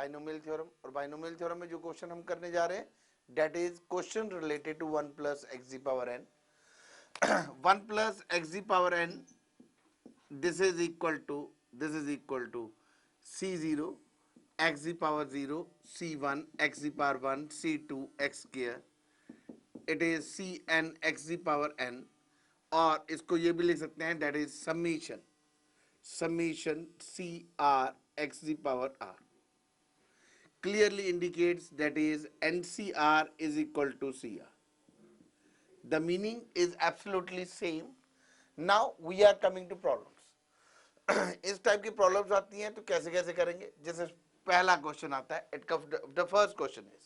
Binomial theorem, और binomial theorem में जो क्वेश्चन हम करने जा रहे हैं that is question related to 1 plus x the power n. 1 plus x the power n, this is equal to c0 x the power 0, c1 x the power 1, c2 x square, it is cn x the power n. और इसको ये भी लिख सकते हैं that is summation cr x the power r, clearly indicates that is ncr is equal to cr. The meaning is absolutely same. Now we are coming to problems. इस type की problems आती हैं तो कैसे कैसे करेंगे. जैसे पहला क्वेश्चन आता है, it comes the first question is,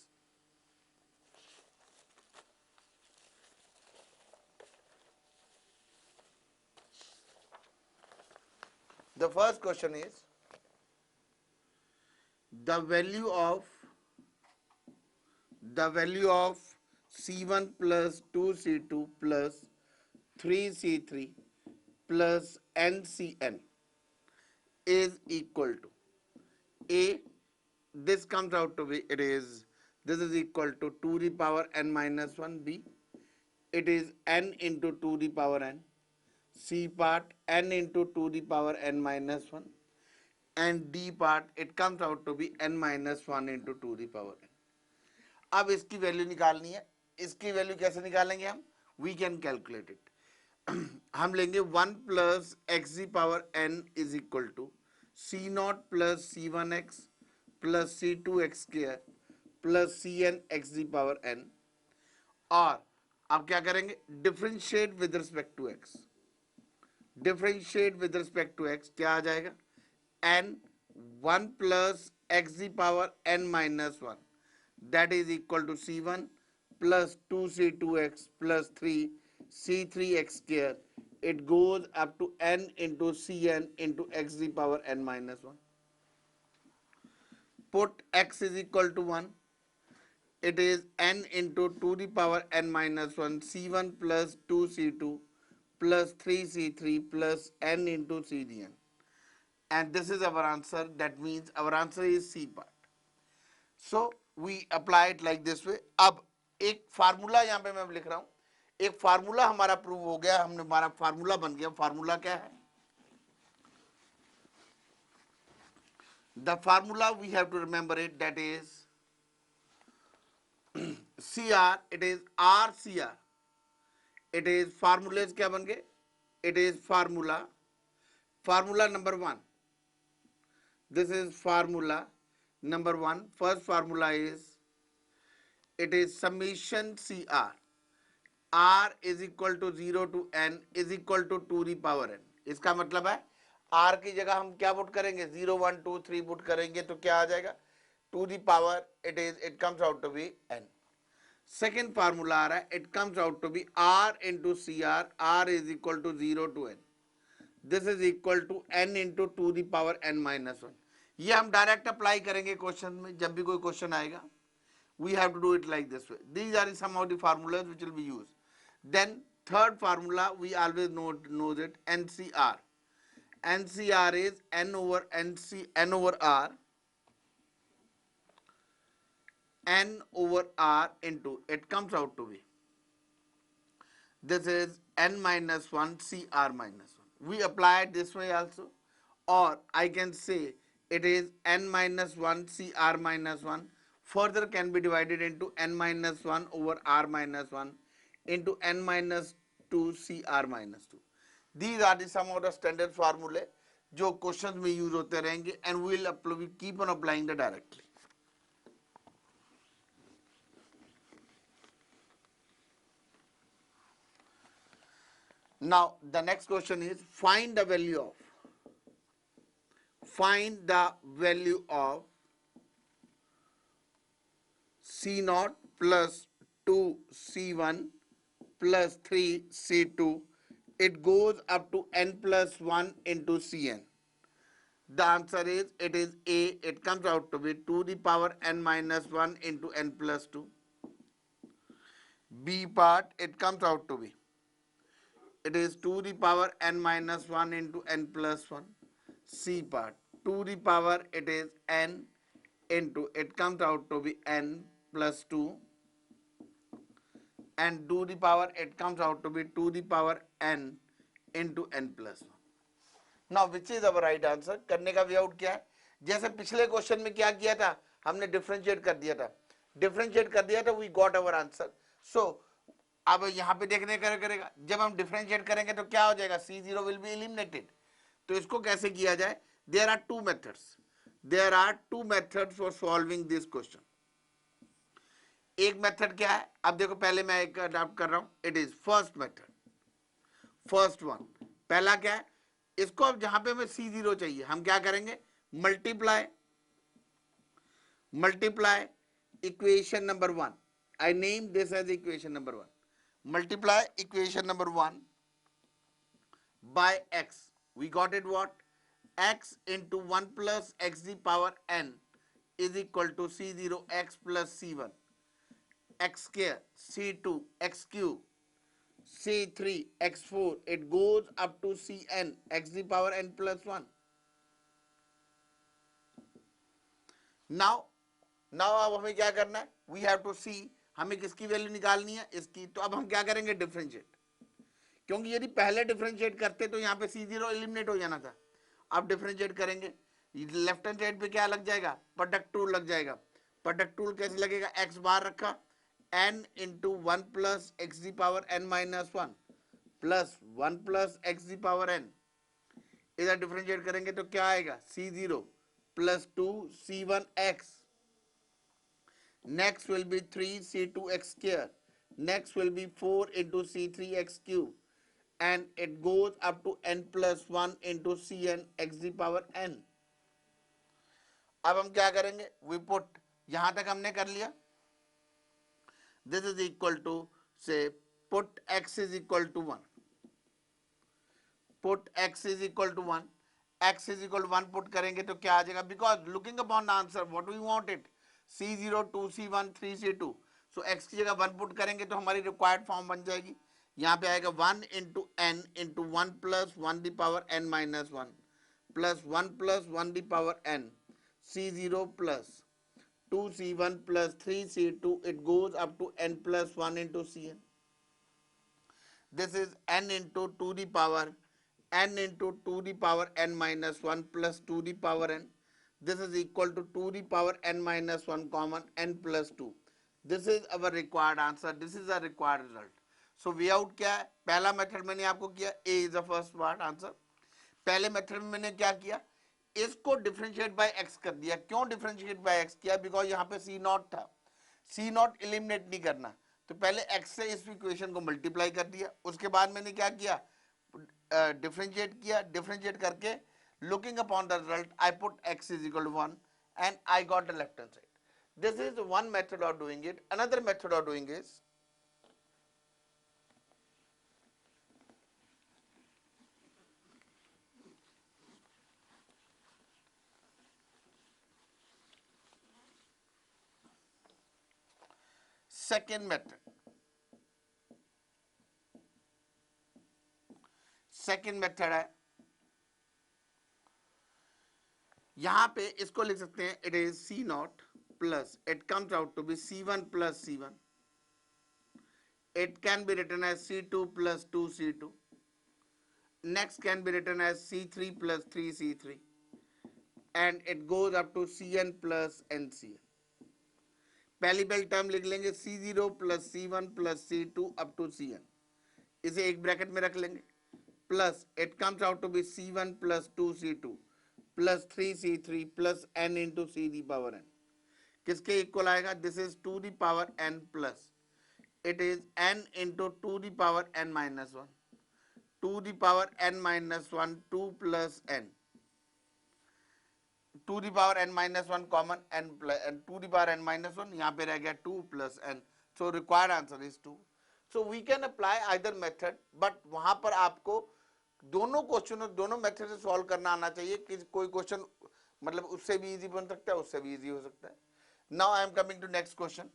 the first question is the value of c1 plus 2c2 plus 3c3 plus ncn is equal to a, this comes out to be, this is equal to 2 the power n minus 1. B, it is n into 2 the power n. C part n into 2 the power n minus 1, and D part it comes out to be n minus 1 into 2 the power n. अब इसकी value निकालनी है. इसकी value कैसे निकालेंगे हम? We can calculate it. हम लेंगे 1 plus x the power n is equal to C not plus C one x plus C two x square plus C n x the power n. और अब क्या करेंगे? Differentiate with respect to x. Differentiate with respect to x क्या आ जाएगा? n 1 plus x the power n minus 1, that is equal to c1 plus 2c2x plus 3c3x square. It goes up to n into cn into x the power n minus 1. Put x is equal to 1. It is n into 2 the power n minus 1 c1 plus 2c2 plus 3c3 plus n into cdn. And this is our answer. That means our answer is C part. So we apply it like this way. अब एक formula यहाँ पे मैं लिख रहा हूँ. एक formula हमारा प्रूव हो गया, हमने हमारा फार्मूला बन गया. फार्मूला क्या है? The formula we have to remember it, that is CR, it is RCR. It is formulas क्या बन गए? It is formula number 1. This is formula number 1. First formula is, it is summation CR. R is equal to 0 to n is equal to 2 the power n. इसका मतलब है R की जगह हम क्या पुट करेंगे? 0 1 2 3 पुट करेंगे तो क्या आ जाएगा? 2 the power, it comes out to be n. Second formula आ रहा है, it comes out to be R into CR. R is equal to 0 to n. This is equal to n into 2 the power n minus 1. ये हम direct apply करेंगे question में. जब भी कोई क्वेश्चन आएगा, we have to do it like this way. These are some of the formulas which will be used. Then third formula, we always know it, NCR. NCR is n over r, n over r into, it comes out to be, this is n minus 1 cr minus 1. We apply it this way also, or I can say it is n minus 1 cr minus 1 further can be divided into n minus 1 over r minus 1 into n minus 2 cr minus 2. These are the some of the standard formulae जो questions में use होते रहेंगे, and we will keep on applying the directly. Now the next question is, find the value of C naught plus 2C1 plus 3C2. It goes up to n plus 1 into Cn. The answer is, it is A. It comes out to be 2 the power n minus 1 into n plus 2. B part, it comes out to be, it is 2 the power n minus 1 into n plus 1. C part, 2 the power, it is n into, it comes out to be n plus 2, and to the power, it comes out to be to the power n into n plus 1. Now which is our right answer? करने का way out क्या है? जैसे पिछले question में क्या किया था, हमने डिफरेंशिएट कर दिया था, वी गॉट अवर आंसर. सो अब यहाँ पे देखने करेगा, जब हम डिफरेंशिएट करेंगे तो क्या हो जाएगा? C0 will be eliminated. तो इसको कैसे किया जाए? There are two methods for solving this question. एक मेथड क्या है? अब देखो, पहले मैं एक अडॉप्ट कर रहा हूं. It is first method, first one. पहला क्या है? इसको अब जहां पे हमें C0 चाहिए, हम क्या करेंगे? Multiply equation number 1. I name this as equation number 1. Multiply equation number 1 by x. We got it what? X into 1 plus x the power n is equal to C0 x plus C1 x square C2 x cube C3 x4. It goes up to Cn x the power n plus 1. Now अब हमें क्या करना है? We have to सी, हमें किसकी value निकालनी है? इसकी. तो अब हम क्या करेंगे? डिफरेंशिएट. क्योंकि यदि पहले डिफरेंशिएट करते तो यहाँ पे C0 एलिमिनेट हो जाना था. अब डिफरेंशिएट करेंगे, लेफ्ट हैंड साइड पे क्या लग जाएगा? प्रोडक्ट टूल लग जाएगा. प्रोडक्ट टूल कैसे लगेगा? x बार रखा, n into 1 plus x the power n minus 1 plus 1 plus x the power n. इधर डिफरेंशिएट करेंगे तो क्या आएगा? C0 plus 2 C1x. Next will be 3C2x square. Next will be 4 into C3x cube. And it goes up to n plus 1 into Cn x the power n. अब हम क्या करेंगे? We put, यहां तक हमने कर लिया. This is equal to, say, put x is equal to 1. Put x is equal to 1. X is equal to 1 put करेंगे तो क्या आ जाएगा? Because looking upon the answer, what we want it? C0, 2C1, 3C2. So x की जगह 1 put करेंगे तो हमारी रिक्वायर्ड फॉर्म बन जाएगी. यहाँ पे आएगा 1 into n into 1 plus 1 the power n minus 1 plus 1 plus 1 the power n. C0 plus 2C1 plus 3C2. It goes up to n plus 1 into Cn. This is n into 2 the power n into 2 the power n minus 1 plus 2 the power n. This is equal to 2 the power n minus 1 common n plus 2. This is our required answer. This is a required result. So way out क्या है? पहला method मैंने आपको किया, A is the first part answer. पहले method में मैंने क्या किया? इसको डिफरेंशिएट बाय x कर दिया. क्यों डिफरेंशिएट बाय x किया? बिकॉज यहाँ पे C0 था. C0 एलिमिनेट नहीं करना, तो पहले x से इस इक्वेशन को मल्टीप्लाई कर दिया. उसके बाद मैंने क्या किया? डिफरेंशिएट किया. डिफरेंशिएट करके looking upon the result, I put x is equal to 1 and I got the left hand side. This is one method of doing it. Another method of doing is, second method. Second method है, यहां पे इसको लिख सकते हैं, it is C0 plus, it comes out to be C1 plus C1. It can be written as C2 plus 2C2. Next can be written as C3 plus 3C3. And it goes up to Cn plus NCn. पहली term लिख लेंगे C0 plus C1 plus C2 up to Cn. इसे एक bracket में रख लेंगे. Plus it comes out to be C1 plus 2C2 plus 3C3 plus n into C the power n. किसके equal आएगा? This is 2 the power n plus. It is n into 2 the power n minus 1. 2 the power n minus 1, 2 plus n. 2 the power n minus 1 common, n plus n, 2 the power n minus 1, यहाँ पे रह गया 2 plus n. So required answer is 2. So we can apply either method, but वहां पर आपको दोनों question दोनों method से सॉल्व करना आना चाहिए. कि कोई क्वेश्चन मतलब उससे भी इजी बन सकता है, उससे भी इजी हो सकता है. Now I am coming to next question.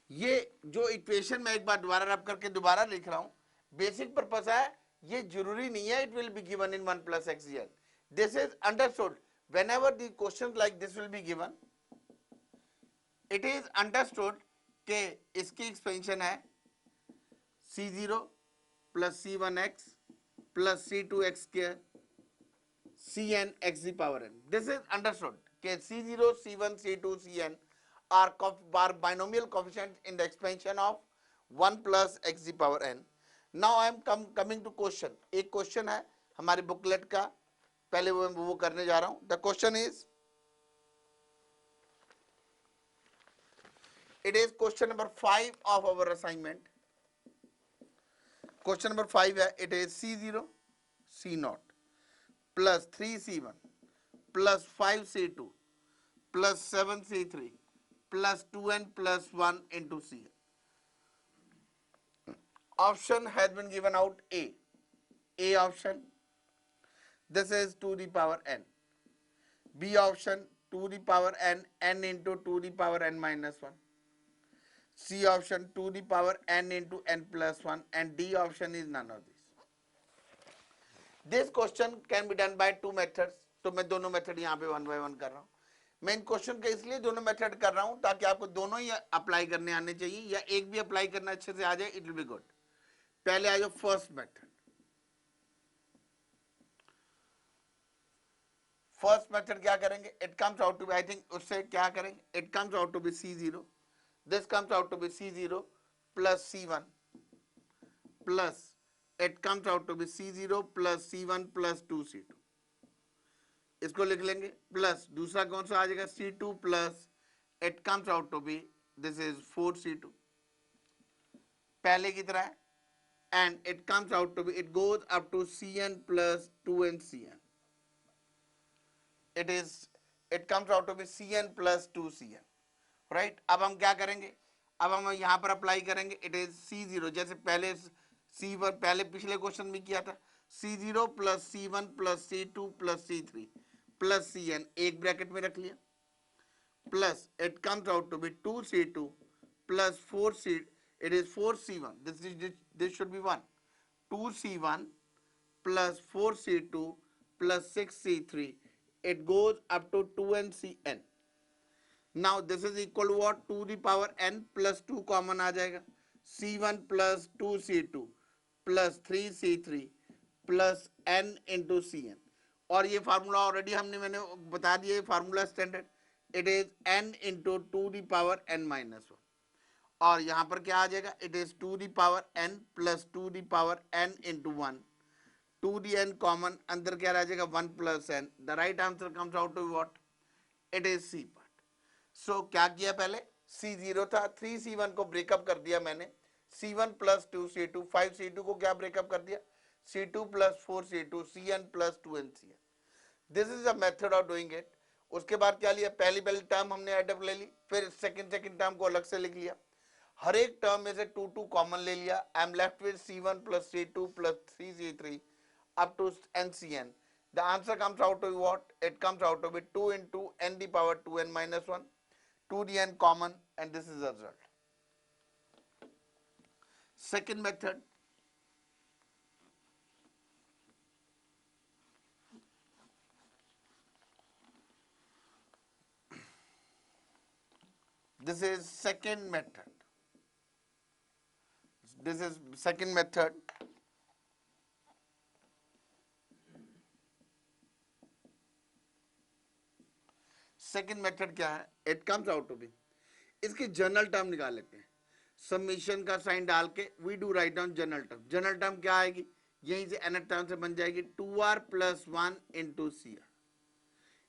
ये जो इक्वेशन मैं एक बार दोबारा रब करके दोबारा लिख रहा हूं, बेसिक पर्पस है, ये जरूरी नहीं है it will be given in 1 plus x g n. This is understood whenever the questions like this will be given, it is understood कि इसकी एक्सपेंशन है c0 plus c1x plus c2x square cn x the power n. This is understood कि c0 c1 c2 cn are binomial coefficients in the expansion of 1 plus x the power n. Now I am coming to question. एक question है हमारे booklet का, पहले वो करने जा रहा हूं. The question is, it is question number 5 of our assignment. Question number 5 है, it is c0 c0 plus 3c1 plus 5c2 plus 7c3 plus 2n plus 1 into cn. Option has been given out A. A option, this is 2 the power n. B option, 2 the power n, n into 2 the power n minus 1. C option, 2 the power n into n plus 1, and D option is none of these. This question can be done by 2 methods. तो मैं दोनों method यहाँ पे 1 by 1 कर रहा हूँ. मैं इन question के इसलिए दोनों मेथड कर रहा हूं ताकि आपको दोनों ही अप्लाई करने आने चाहिए, या एक भी अप्लाई करना अच्छे से आ जाए, इट विल बी गुड. पहले आ जाओ फर्स्ट मेथड. फर्स्ट मेथड क्या करेंगे, it comes out to be, I think उससे क्या करेंगे, it comes out to be c0, this comes out to be c0 plus c1 plus it comes out to be c0 plus c1 plus 2c2. इसको लिख लेंगे plus दूसरा कौन सा आ जाएगा c2 plus it comes out to be this is 4c2 पहले की तरह है, and it comes out to be it goes up to cn plus 2n cn. It comes out to be cn plus 2cn. Right, अब हम क्या करेंगे, अब हम यहां पर अप्लाई करेंगे. इट इज c0 जैसे पहले c1 पहले पिछले क्वेश्चन में किया था, c0 plus c1 plus c2 plus c3 plus cn एक ब्रैकेट में रख लिया, plus it comes out to be 2c2 plus 4c, it is 4c1, this should be 1, 2c1 plus 4c2 plus 6c3, it goes up to 2n cn. now this is equal to what, 2 the power n plus 2 common आ जाएगा, c1 plus 2c2 plus 3c3 plus n into cn. और ये formula already मैंने बता दिया, formula standard, it is n into 2 the power n minus 1. और यहां पर क्या आ जाएगा, it is 2 the power n plus 2 the power n into 1, 2 the n common, अंदर क्या रह जाएगा 1 plus n. The right answer comes out to what, it is C part. So क्या किया, पहले c0 था, 3c1 को ब्रेकअप कर दिया मैंने, c1 प्लस 2c2, 5c2 को क्या ब्रेकअप कर दिया, c2 plus 4c2, cn plus 2n cn. This is a method of doing it. उसके बाद क्या लिया, पहली टर्म हमने एडअप ले ली, फिर सेकंड टर्म को अलग से लिख लिया, हर एक टर्म में से 2 कॉमन ले लिया. I am left with c1 plus c2 plus 3c3 up to ncn. The answer comes out to be what, it comes out to be 2 into n the power 2n minus 1, 2dn common, and this is the result. Second method, this is second method. This is second method. Second method क्या है, it comes out to be, इसकी general term निकाल लेते हैं, summation का sign डाल के we do write down general term. General term क्या आएगी, यहीं से nth टर्म से बन जाएगी 2r प्लस 1 इंटू सी आर.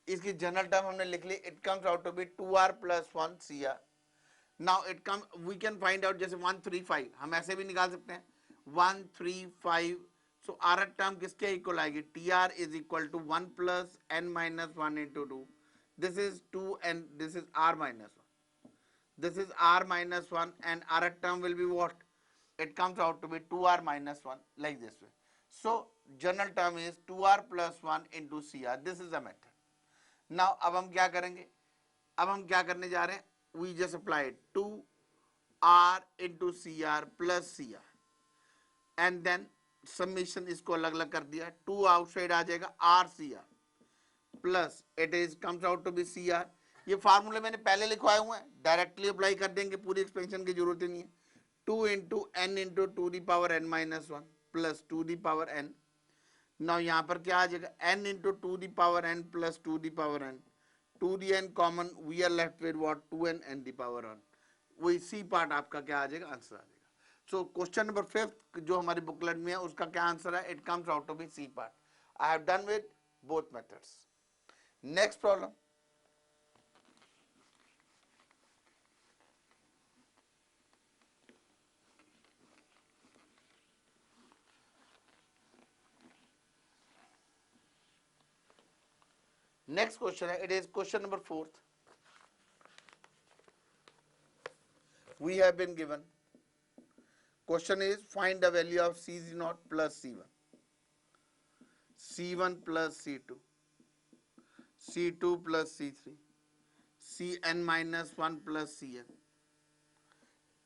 इसकी जनरल टर्म हमने लिख ली, it comes out to be 2r plus 1 C R. Now it come, we can find out, जैसे 135 हम ऐसे भी निकाल सकते हैं 135. सो आर टर्म किसके इक्वल आएगी, T R is equal to 1 plus n minus 1 into 2. This is 2 and this is r minus 1. This is r minus 1 and r term will be what? It comes out to be 2r minus 1 like this way. So general term is 2r plus 1 into cr. This is the method. Now अब हम क्या करेंगे, अब हम क्या करने जा रहे हैं, we just apply 2 r into C r plus C r, and then summation इसको अलग अलग कर दिया, टू आउटसाइड आ जाएगा r C r plus it is comes out to be C r. ये फार्मूले मैंने पहले लिखवाए हुए हैं, डायरेक्टली अप्लाई कर देंगे, पूरी एक्सपेंशन की जरूरत ही नहीं है। Two into n into two the power n minus one plus two the power n. Now यहाँ पर क्या आ जाएगा, n into two the power N plus two the power n, two the n common, we are left with what, two n n the power one. वही C part आपका क्या आ जाएगा, आंसर आ जाएगा। सो क्वेश्चन नंबर 5 जो हमारी booklet में है उसका क्या आंसर है, it comes out to be C part. I have done with both methods. Next problem, next question है, it is question number 4th। we have been given, question is find the value of C0 plus C1, C1 plus C2, C2 plus C3, Cn minus 1 plus Cn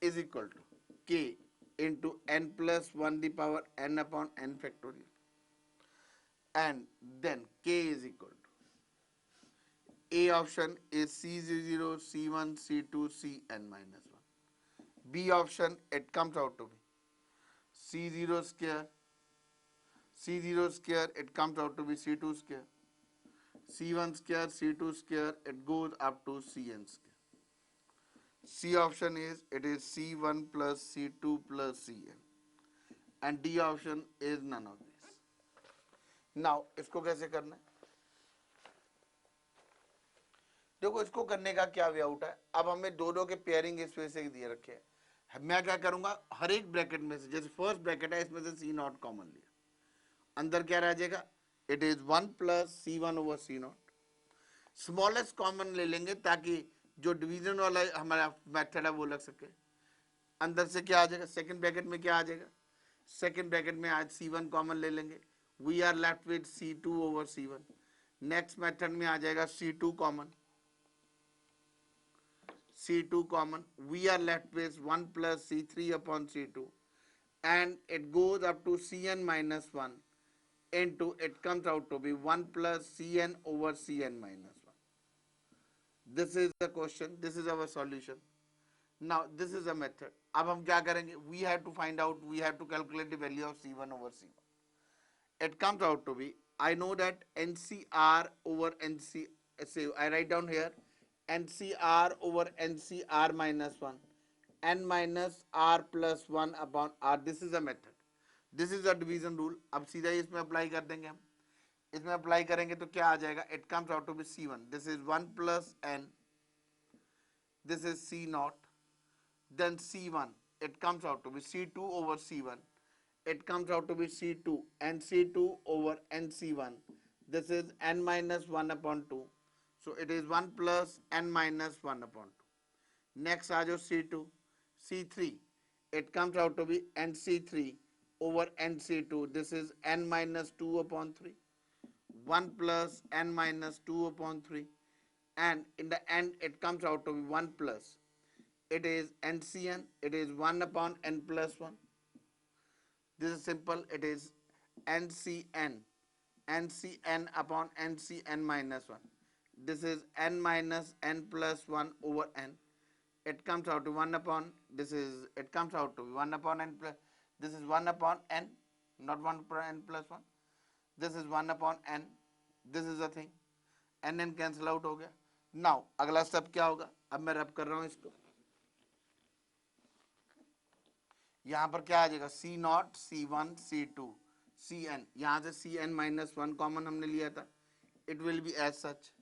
is equal to K into n plus 1 the power n upon n factorial, and then K is equal to, A option is C0, C1, C2, Cn minus 1. B option, it comes out to be C0 square, C0 square, it comes out to be C2 square, C1 square, C2 square, it goes up to Cn square. C option is, it is C1 plus C2 plus Cn, and D option is none of these. Now इसको कैसे करना है, देखो इसको करने का क्या way out है। अब हमें दोनों के पेयरिंग इस वजह से दिए रखे हैं, मैं क्या करूंगा, हर एक ब्रैकेट में से, जैसे फर्स्ट ब्रैकेट है इसमें से सी नॉट कॉमन लिया, अंदर क्या रह जाएगा, it is 1 plus C1 over C0, smallest common ले लेंगे ताकि जो डिवीजन वाला हमारा मेथड है वो लग सके। अंदर से क्या आ जाएगा, सेकंड ब्रैकेट में क्या आ जाएगा, सेकंड ब्रैकेट में आज C1 कॉमन ले लेंगे, we are left with C2 over C1। Next method में आ जाएगा C2 common, C2 common, we are left with 1 plus C3 upon C2, and it goes up to Cn minus 1 into, it comes out to be 1 plus Cn over Cn minus 1. This is the question, this is our solution. Now this is a method. अब हम क्या करेंगे, we have to find out, we have to calculate the value of C1 over C1. It comes out to be, I know that NCR over NC, say I write down here, NCR over NCR minus 1, n minus r plus 1 upon r. This is a method, this is a division rule. अब सीधा इसमें apply कर देंगे हम, इसमें apply करेंगे तो क्या आ जाएगा, it comes out to be C1, this is 1 plus n, this is C naught, then C1, it comes out to be C2 over C1, it comes out to be C2 and C2 over NC1, this is n minus 1 upon 2, so it is 1 plus n minus 1 upon 2. Next आ जाओ C2, C3, it comes out to be NC3 over NC2, this is n minus 2 upon 3, 1 plus n minus 2 upon 3, and in the end it comes out to be 1 plus, it is NCN, it is 1 upon n plus 1. This is simple, it is NCN, NCN upon NCN minus 1. This is n minus n plus 1 over n. It comes out to 1 upon, this is, it comes out to 1 upon n plus, this is 1 upon n, not 1 upon n plus 1. This is 1 upon n, this is the thing, n cancel out हो गया. Now अगला step क्या होगा, अब मैं रब कर रहा हूं इसको, यहां पर क्या आ जाएगा, C not, C1, C2, Cn, यहां से Cn माइनस 1 कॉमन हमने लिया था, it will be as such,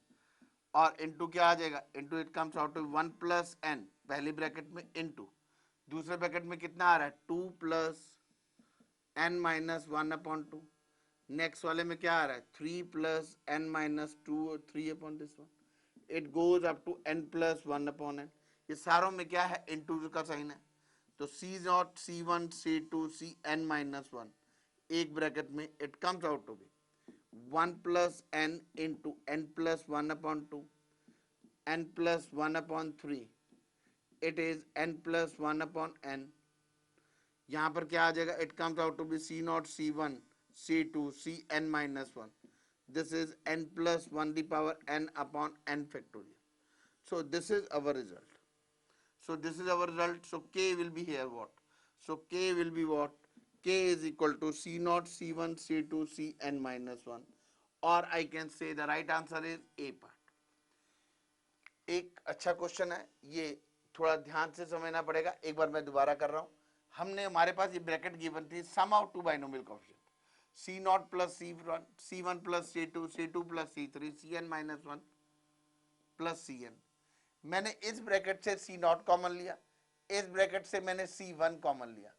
और इंटू क्या आ जाएगा, into it comes out to 1 plus n पहली ब्रैकेट में, इंटू दूसरे ब्रैकेट में कितना आ रहा है, 2 plus n minus 1 upon 2, next वाले में क्या आ रहा है, 3 प्लस n माइनस 2 और 3 upon this one, it goes up to n plus 1 upon n. ये सारों में क्या है, इंटू का साइन है, तो C not, C1, C2, Cn minus 1 एक ब्रैकेट में, it comes out to be 1 plus n into n plus 1 upon 2, n plus 1 upon 3, it is n plus one upon n. यहां पर क्या आ जाएगा, it comes out to be C not C one C two C n minus one. This is n plus one the power n upon n factorial. So this is our result. So this is our result. So k will be here what? So k will be what? K is equal to c naught c1 c2 cn minus 1, or I can say the right answer is A part. एक अच्छा question है ये, थोड़ा ध्यान से समझना पड़ेगा. एक बार मैं दोबारा कर रहा हूं. हमने हमारे पास ये ब्रैकेट गिवन थी, sum of two binomial coefficient C not plus C one plus C two plus C three C N minus one plus C N. मैंने इस ब्रैकेट से सी नॉट कॉमन लिया, इस ब्रैकेट से मैंने सी वन कॉमन लिया,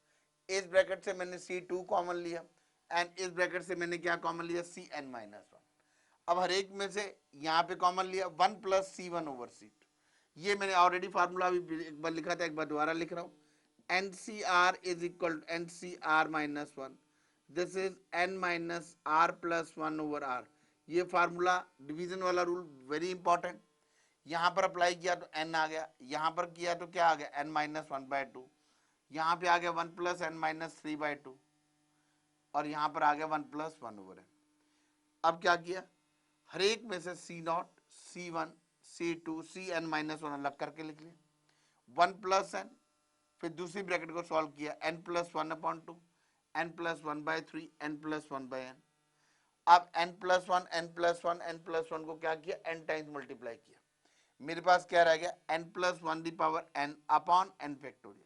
इस ब्रैकेट से मैंने सी टू कॉमन लिया, एंड इस ब्रैकेट से मैंने क्या कॉमन लिया, सी एन माइनस वन. अब हर एक में से यहाँ पे कॉमन लिया one plus C one over C two. ये मैंने ऑलरेडी फार्मूला अभी एक बार लिखा था, एक बार दोबारा लिख रहा हूँ. N C r is equal to n C r minus one. This is N minus r plus one over r. ये फार्मूला डिवीजन वाला रूल वेरी इंपॉर्टेंट. यहां पर अप्लाई किया तो n आ गया, यहां पर किया तो क्या आ गया, n minus one by two. यहां पर आ गया one plus N minus three by two, और यहां पर आ गया one plus one over N. अब क्या किया, हर एक में से C not C one C two C N minus one अलग करके लिख लिया. वन प्लस एन, फिर दूसरी ब्रैकेट को सॉल्व किया, N plus one upon two, N plus one by three, N plus one by N. अब N plus one N plus one N plus one को क्या किया, एन टाइम्स मल्टीप्लाई किया. मेरे पास क्या रह गया, n plus one the power n upon n factorial.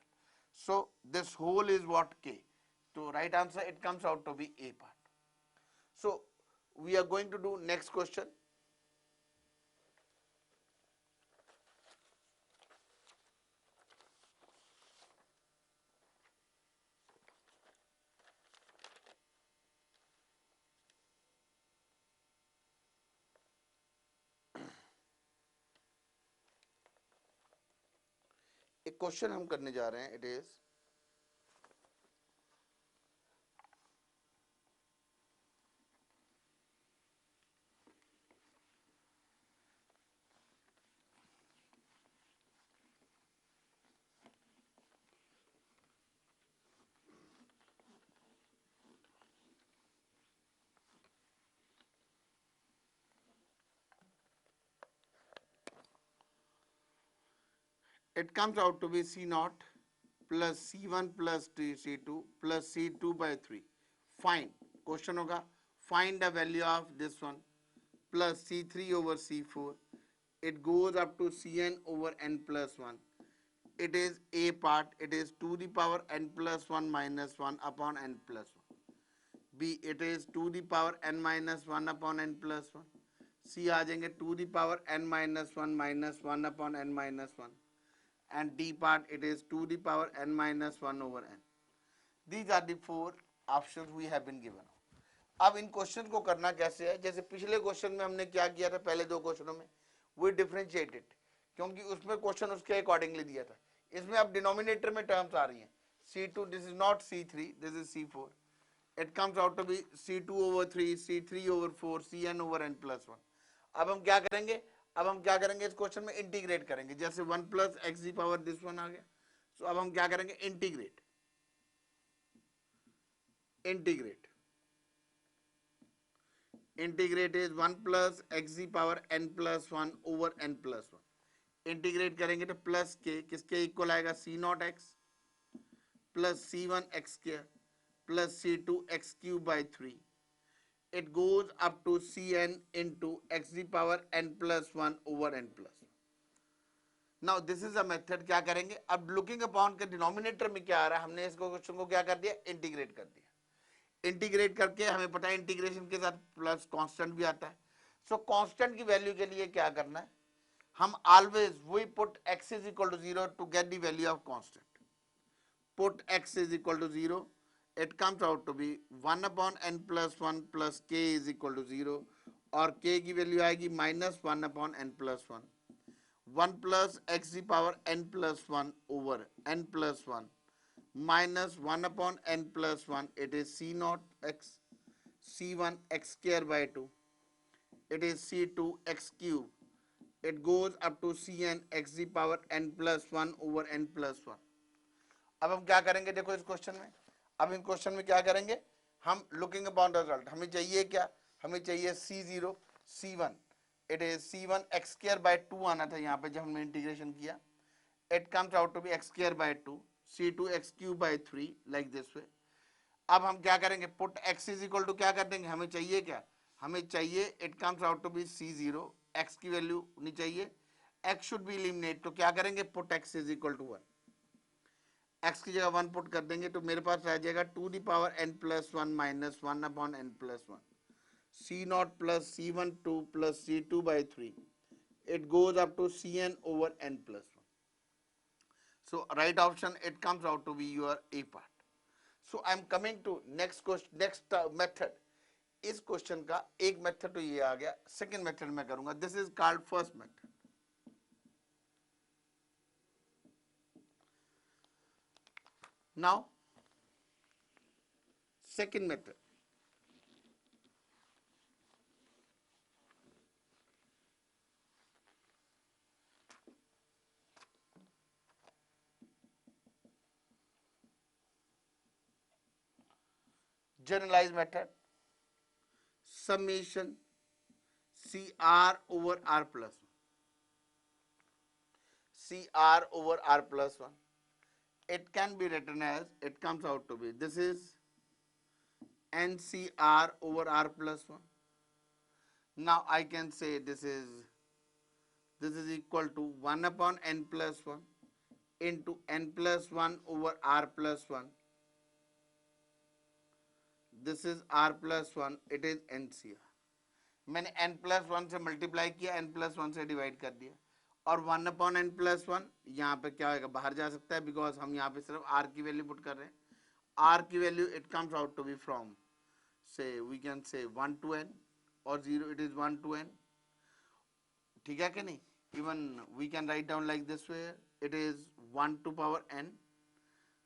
So this whole is what k. तो right answer it comes out to be A part. So we are going to do next question. एक question हम करने जा रहे हैं, it is it comes out to be C naught plus C1 plus C2 plus C2 by 3. Find, question होगा find the value of this one plus C3 over C4. It goes up to Cn over n plus 1. It is A part, it is to the power n plus 1 minus 1 upon n plus 1. B, it is to the power n minus 1 upon n plus 1. C आ जाएंगे to the power n minus 1 minus 1 upon n minus 1. And D part, it is to the power n minus 1 over n. These are the four options we have been given. अब इन question को करना कैसे है, जैसे पिछले question में हमने क्या किया था, पहले दो क्वेश्चनों में we differentiated, क्योंकि उसमें क्वेश्चन उसके अकॉर्डिंगली दिया था. इसमें अब डिनोमिनेटर में टर्म्स आ रही हैं. C2, this is not C3, this is C4. It comes out to be C2 over 3, C3 over 4, Cn over n plus 1. अब हम क्या करेंगे, अब हम क्या करेंगे, इस क्वेश्चन में इंटीग्रेट करेंगे. जैसे one plus x the power this one आ गया, तो अब हम क्या करेंगे, integrate. Integrate integrate is one plus x the power N plus one over N plus one. Integrate करेंगे तो प्लस के किसके इक्वल आएगा, C naught X plus C one X square plus C two X cube by three. It goes up to Cn into x the power n plus 1 over n plus 1. Now this is a method. क्या करेंगे, अब looking upon के denominator में क्या आ रहा है, हमने इसको क्वेश्चन को क्या कर दिया, इंटीग्रेट कर दिया. इंटीग्रेट करके हमें पता है इंटीग्रेशन के साथ प्लस कांस्टेंट भी आता है. सो कांस्टेंट की वैल्यू के लिए क्या करना है, हम always we put x is equal to 0 to get the value of constant. Put x is equal to 0, it comes out to be 1 upon n plus 1 plus k is equal to 0, और k की value आएगी minus 1 upon n plus 1. 1 plus x the power n plus 1 over n plus 1 minus 1 upon n plus 1, it is c naught x, c1 x square by 2, it is c2 x cube it goes up to Cn x the power n plus 1 over n plus 1. अब हम क्या करेंगे, देखो इस question में, अब इन question में क्या करेंगे हम, लुकिंग अपॉन रिजल्ट, हमें चाहिए क्या, हमें चाहिए C0 C1, it is C1 x square by 2 आना था यहाँ पे जब हमने इंटीग्रेशन किया, it comes out to be x square by 2 C2 x cube by 3 like this way. अब हम क्या करेंगे, put x is equal to क्या कर देंगे, हमें चाहिए क्या, हमें चाहिए it comes out to be C0, x की वैल्यू नहीं चाहिए, x शुड बी एलिमिनेट, तो क्या करेंगे put x is equal to 1, x की जगह 1 पुट कर देंगे तो मेरे पास रह जाएगा 2 दी power n plus 1 minus 1 upon n plus 1 C0 plus C1 2 plus C2 by 3, it goes up to Cn over n plus 1. So right option, it comes out to be your A part. So I am coming to next question, next method. इस question का एक method तो ये आ गया, second method मैं करूंगा, this is called first method. Now second method, generalize method, summation CR over R plus 1, CR over R plus 1, it can be written as, it comes out to be, this is NCR over R plus 1. Now I can say this is equal to 1 upon n plus 1 into n plus 1 over R plus 1. This is R plus 1, it is NCR. मैंने n plus 1 से multiply किया, n plus 1 से divide कर दिया, और 1 upon n plus 1 यहाँ पे क्या होगा, बाहर जा सकता है, बिकॉज हम यहाँ पे सिर्फ r की वैल्यू पुट कर रहे हैं. r की value it comes out to be from, say we can say 1 to n, और 0 इट इज 1 to n. ठीक है कि नहीं, even we can write down like this way, it is 1 to power n,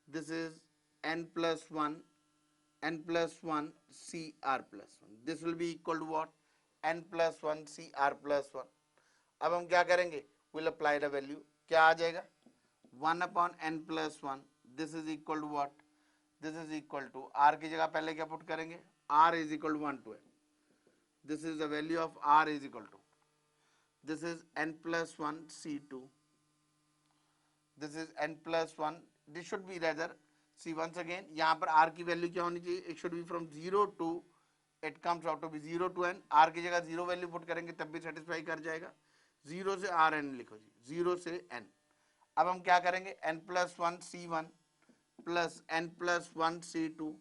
this is n plus 1, n plus 1 CR plus 1, this will be equal to what, n plus 1 CR plus 1. अब हम क्या करेंगे, will apply the value, क्या आ जाएगा 1 upon n plus 1, this is equal to what, this is equal to r की जगह पहले क्या पुट करेंगे, r is equal to 1 to n, this is the value of r is equal to, this is n plus 1 C2, this is n plus 1, this should be rather, see once again यहाँ पर r की value क्या होनी चाहिए, it should be from 0 to, it comes out to be 0 to n, r की जगह 0 value put करेंगे तब भी सेटिस्फाई कर जाएगा, 0 से rn लिखो जी, 0 से n. अब हम क्या करेंगे, n plus 1 C1 plus n plus 1 C2,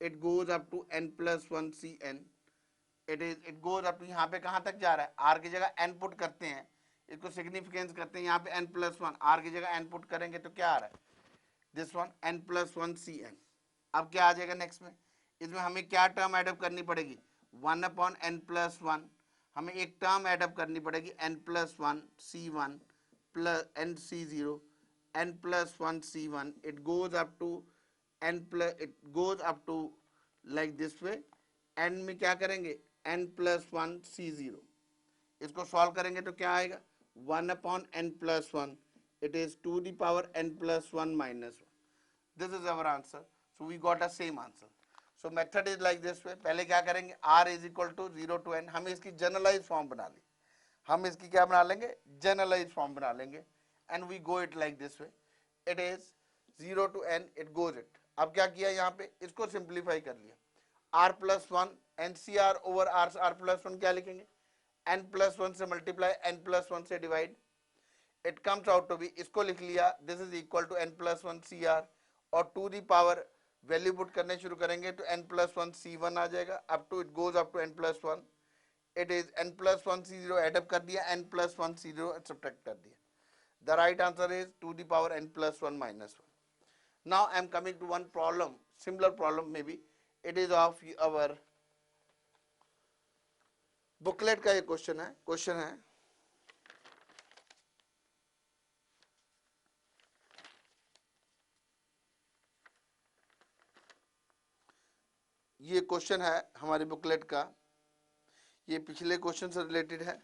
it goes up to n plus 1 Cn, it goes up to, यहाँ पे कहाँ तक जा रहा है, r की जगह n पुट करते हैं, इसको सिग्निफिकेंस करते हैं, यहाँ पे n प्लस 1, r की जगह n पुट करेंगे तो क्या आ रहा है, this one n plus 1 Cn. अब क्या आ जाएगा नेक्स्ट में, इसमें हमें क्या टर्म एडअप करनी पड़ेगी, 1 अपॉन n प्लस 1, हमें एक टर्म एडअप करनी पड़ेगी n plus 1 C1 plus n C0, n plus 1 C1, it goes up to n plus, it goes up to like this way, n में क्या करेंगे n प्लस 1 C0, इसको solve करेंगे तो क्या आएगा 1 upon n plus 1, it is 2 the power n plus 1 minus 1. This is our answer. So we got a same answer. So method is like this way. पहले क्या करेंगे, r is equal to 0 to n, हम इसकी generalise form बना लेंगे, हम इसकी क्या बना लेंगे, जनरलाइज फॉर्म बना लेंगे, and we go it like this way. It is 0 to n, it goes it. अब क्या किया यहाँ पे, इसको सिंप्लीफाई कर लिया, r plus 1 NCR over r plus 1 क्या लिखेंगे, n plus 1 से मल्टीप्लाई, n plus 1 से divide, it comes out to be, इसको लिख लिया, this is equal to n plus 1 CR, और two the power value put करने शुरू करेंगे तो n प्लस 1 C1 आ जाएगा, up to it goes up to n plus 1, it is n plus 1 C0 add up कर दिया, n प्लस 1 C0 सब्ट्रैक्ट कर दिया, the right answer is to the power n plus 1 minus 1. Now I am coming to one problem, similar problem may be, it is of our booklet का ये question है ये question है हमारी booklet का, ये पिछले क्वेश्चन से रिलेटेड है.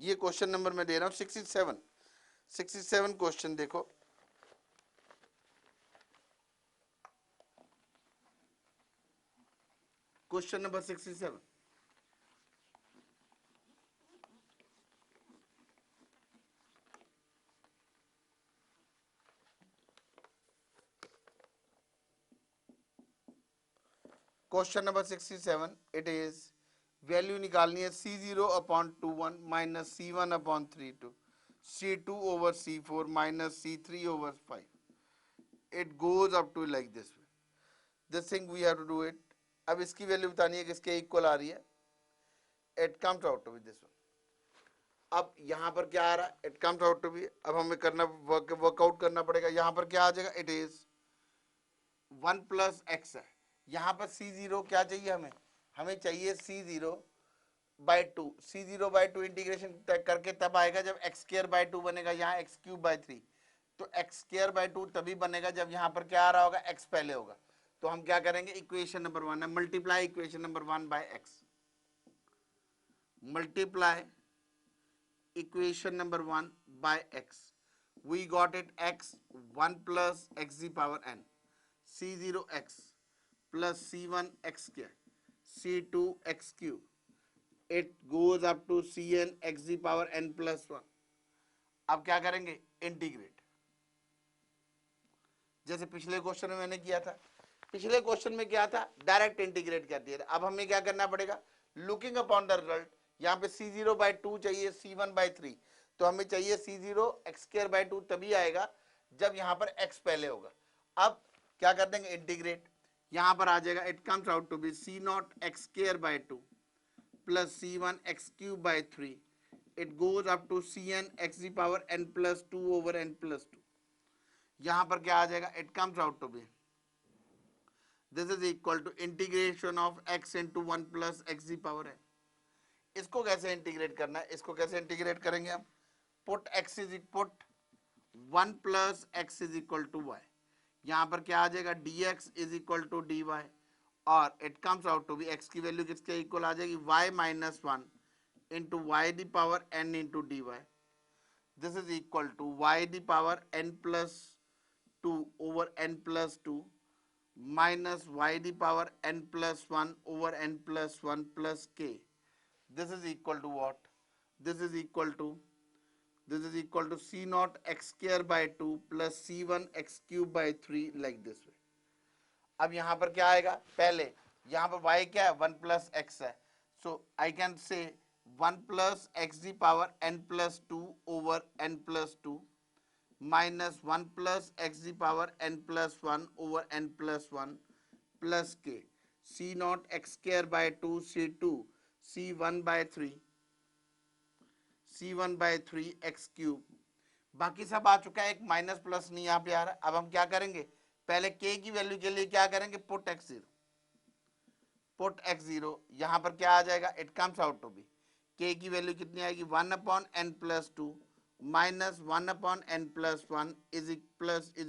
ये क्वेश्चन नंबर मैं दे रहा हूँ 67 क्वेश्चन देखो। Question number 67, question number 67 it is value निकालनी है C0 upon 21 minus C1 upon 32, C2 over C4 minus C3 over 5. It goes up to like this way. This thing we have to do it. अब इसकी value बतानी है किसके equal आ रही है. It comes out to be this one. अब यहाँ पर क्या आ रहा है, it comes out to be, अब हमें करना वर्कआउट करना पड़ेगा. यहाँ पर क्या आ जाएगा, इट इज 1 प्लस एक्स है. यहाँ पर C0 क्या चाहिए हमें, हमें चाहिए C0 by 2. C0 by 2 integration करके तब आएगा जब एक्स स्क्वायर बाई 2 बनेगा, यहाँ एक्स क्यूब बाई 3. तो एक्स स्क्वायर बाई 2 तभी बनेगा जब यहाँ पर क्या आ रहा होगा, एक्स पहले होगा. तो हम क्या करेंगे, इक्वेशन नंबर 1 है, multiply equation number 1 by x, multiply equation number 1 by x. We got it x 1 plus x the power n, c0 x plus c1 x square, c2 x cube. It goes up to cn x the power n plus 1. अब क्या करेंगे, integrate, जैसे पिछले question में मैंने किया था. पिछले क्वेश्चन में क्या था, डायरेक्ट इंटीग्रेट कर दिया था. अब हमें क्या करना पड़ेगा, लुकिंग अपॉन द रिजल्ट. यहाँ पे C0 बाई 2 चाहिए, C1 बाई 3, तो हमें चाहिए C0 एक्स स्क्वायर बाई 2 तभी आएगा जब यहाँ पर x पहले होगा. अब क्या कर देंगे, इंटीग्रेट. यहाँ पर आ जाएगा, it comes out to be C0 x square by 2 plus C1 x cube by 3. It goes up to Cn x the power n plus 2 over n plus 2. यहाँ पर क्या आ जाएगा, it comes out to be this is equal to integration of x into 1 plus x the power n. इसको कैसे integrate करना है, इसको कैसे इंटीग्रेट करेंगे हम, put x is put 1 plus x is equal to y. यहाँ पर क्या आ जाएगा, dx is equal to dy, और it comes out to be x की वैल्यू किसके इक्वल आ जाएगी, y minus 1 into y the power n into d y. This is equal to y the power n plus 2 over n plus 2 minus y the power n plus 1 over n plus 1 plus k. This is equal to what? This is equal to C0 x square by 2 plus C1 x cube by 3 like this way. अब यहाँ पर क्या आएगा, पहले यहाँ पर y क्या है, 1 plus x है. So I can say 1 plus x the power n plus 2 over n plus 2 minus 1 plus x the power n plus 1 over n plus 1 plus k. C0 x square by 2 C2 C1 by 3 x cube. बाकी सब आ चुका है, एक minus plus नहीं यहाँ पे आ रहा. अब हम क्या करेंगे, पहले k की वैल्यू के लिए क्या करेंगे, पुट x0. यहाँ पर क्या आ जाएगा, it comes out to be k की वैल्यू कितनी आएगी, 1 upon n plus 2 minus 1 upon n plus 1 is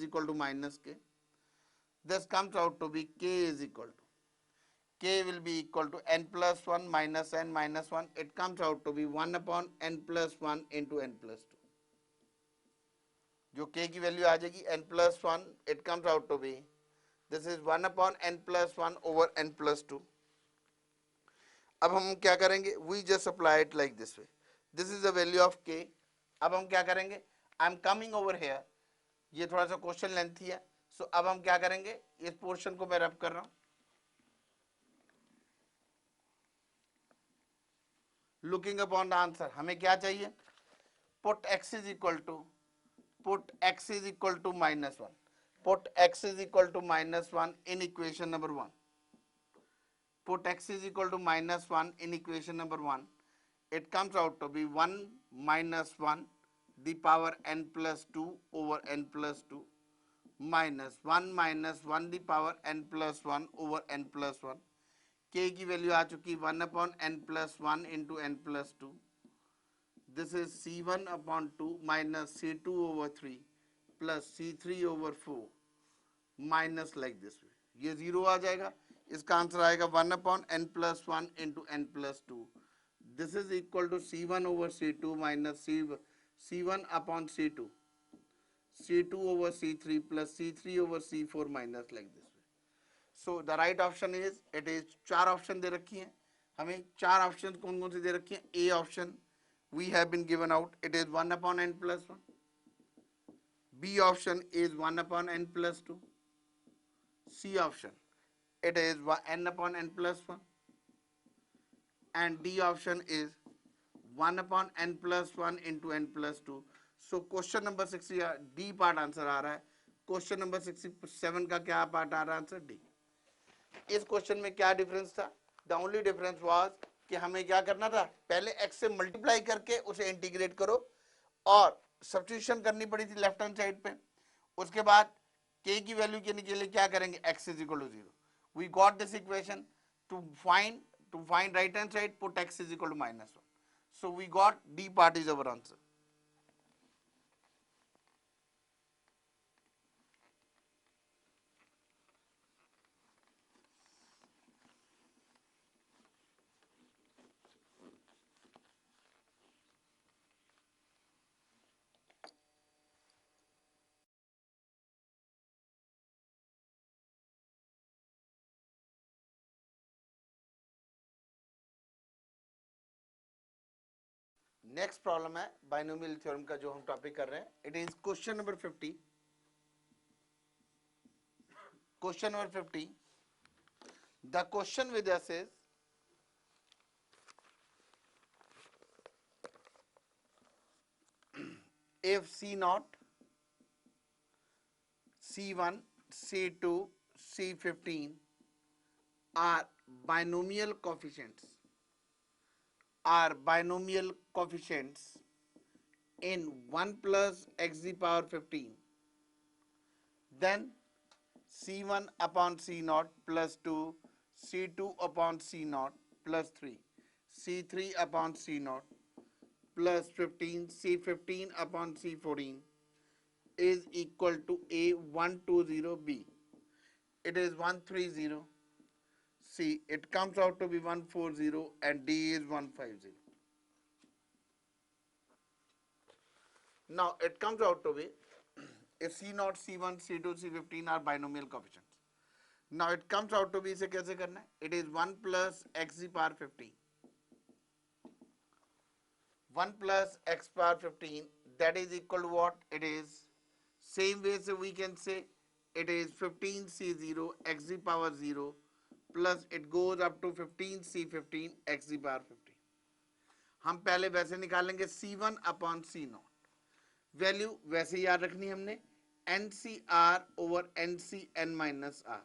equal to minus k. This comes out to be k is equal to, k will be equal to n plus 1 minus n minus 1. It comes out to be 1 upon n plus 1 into n plus 2. जो k की value आ जाएगी n plus 1, it comes out to be this is 1 upon n plus 1 over n plus 2. अब हम क्या करेंगे, we just apply it like this way. This is the value of k. अब हम क्या करेंगे, I am coming over here. ये थोड़ा सा क्वेश्चन लेंथी है, so अब हम क्या करेंगे, इस पोर्शन को मैं रब कर रहा हूं. लुकिंग अपॉन द आंसर, हमें क्या चाहिए, put x is equal to minus 1, put x is equal to minus 1 in equation number 1, put x is equal to minus 1 in equation number 1. It comes out to be 1 minus 1 the power n plus 2 over n plus 2 minus 1 minus 1 the power n plus 1 over n plus 1. k की value आ चुकी 1 upon n plus 1 into n plus 2. This is C1 upon 2 minus C2 over 3 plus C3 over 4 minus like this वे. ये zero आ जाएगा, इसका answer आएगा 1 upon n plus 1 into n plus 2. This is equal to C1 over C2 minus C1 upon C2, C2 over C3 plus C3 over C4 minus like this way. So the right option is, it is चार option दे रखी हैं हमें. चार option कौन कौन से दे रखी हैं? A option we have been given out, it is 1 upon n plus 1. B option is 1 upon n plus 2. C option, it is n upon n plus 1. And D option is 1 upon n plus 1 into n plus 2. So question number 60 D part answer आ रहा है. Question number 67 का क्या part आ रहा है? Answer D. इस question में क्या डिफरेंस था? द ओनली डिफरेंस वाज कि हमें क्या करना था, पहले x से मल्टीप्लाई करके उसे इंटीग्रेट करो और सब्स्टिट्यूशन करनी पड़ी थी लेफ्ट हैंड साइड पे. उसके बाद k की वैल्यू के लिए क्या करेंगे? x is equal to 0. We got this equation. To find right hand side, put x is equal to -1. So we got D part is our answer. Next problem है binomial theorem का जो हम topic कर रहे हैं. It is question number 50. Question number 50. The question with us is if C0, C1, C2, C15 are binomial coefficients in 1 plus x the power 15, then C1 upon C0 plus 2, C2 upon C0 plus 3, C3 upon C0 plus 15, C15 upon C14 is equal to A120B. It is 130. C, it comes out to be 140 and D is 150. Now it comes out to be, if C0, C1, C2, C15 are binomial coefficients. Now it comes out to be, इसे कैसे करना है? It is 1 plus x the power 15. 1 plus x power 15, that is equal to what? It is same way, so we can say it is 15c0 x the power 0 plus it goes up to 15c15 x the power 15. हम पहले वैसे निकालेंगे C1 upon C0. Value वैसे याद रखनी हमने, NCR over NCN minus R.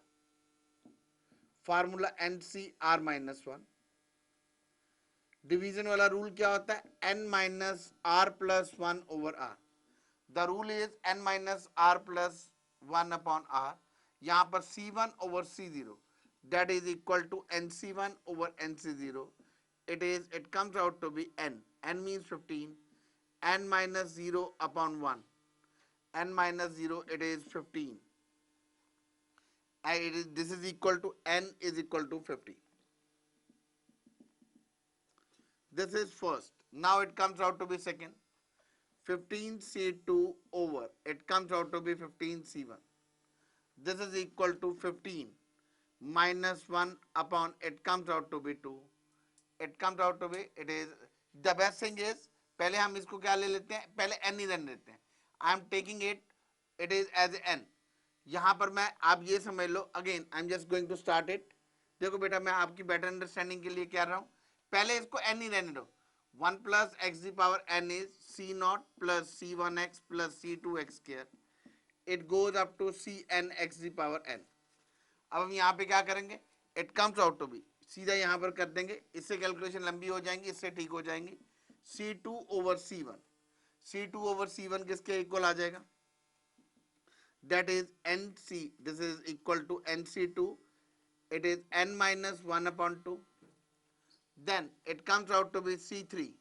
Formula NCR minus 1. Division वाला rule क्या होता है? n minus R plus 1 over R. The rule is n minus R plus 1 upon R. यहाँ पर C1 over C0, that is equal to NC1 over NC0. It comes out to be n. N means 15. N minus 0 upon 1. N minus 0, it is 15. And this is equal to n is equal to 50. This is first. Now it comes out to be second. 15c2 over, it comes out to be 15c1. This is equal to 15 minus 1 upon, it comes out to be 2. It comes out to be, it is, the best thing is, पहले हम इसको क्या ले लेते हैं? पहले n ही run लेते हैं. I am taking it, it is as n. यहाँ पर मैं, आप ये समझ लो, again I am just going to start it. देखो बेटा, मैं आपकी better understanding के लिए क्या रहा हूँ, पहले इसको n ही रहने दो. 1 plus x the power n is C0 plus C1x plus C2x square. It goes up to Cn x the power n. अब हम यहाँ पे क्या करेंगे? It comes out to be, सीधा यहाँ पर कर देंगे, इससे कैलकुलेशन लंबी हो जाएंगी, इससे ठीक हो जाएंगी. C2 over C1. C2 over C1 किसके इक्वल आ जाएगा? That is NC. This is equal to NC2. It is n minus 1 upon 2. Then it comes out to be C3.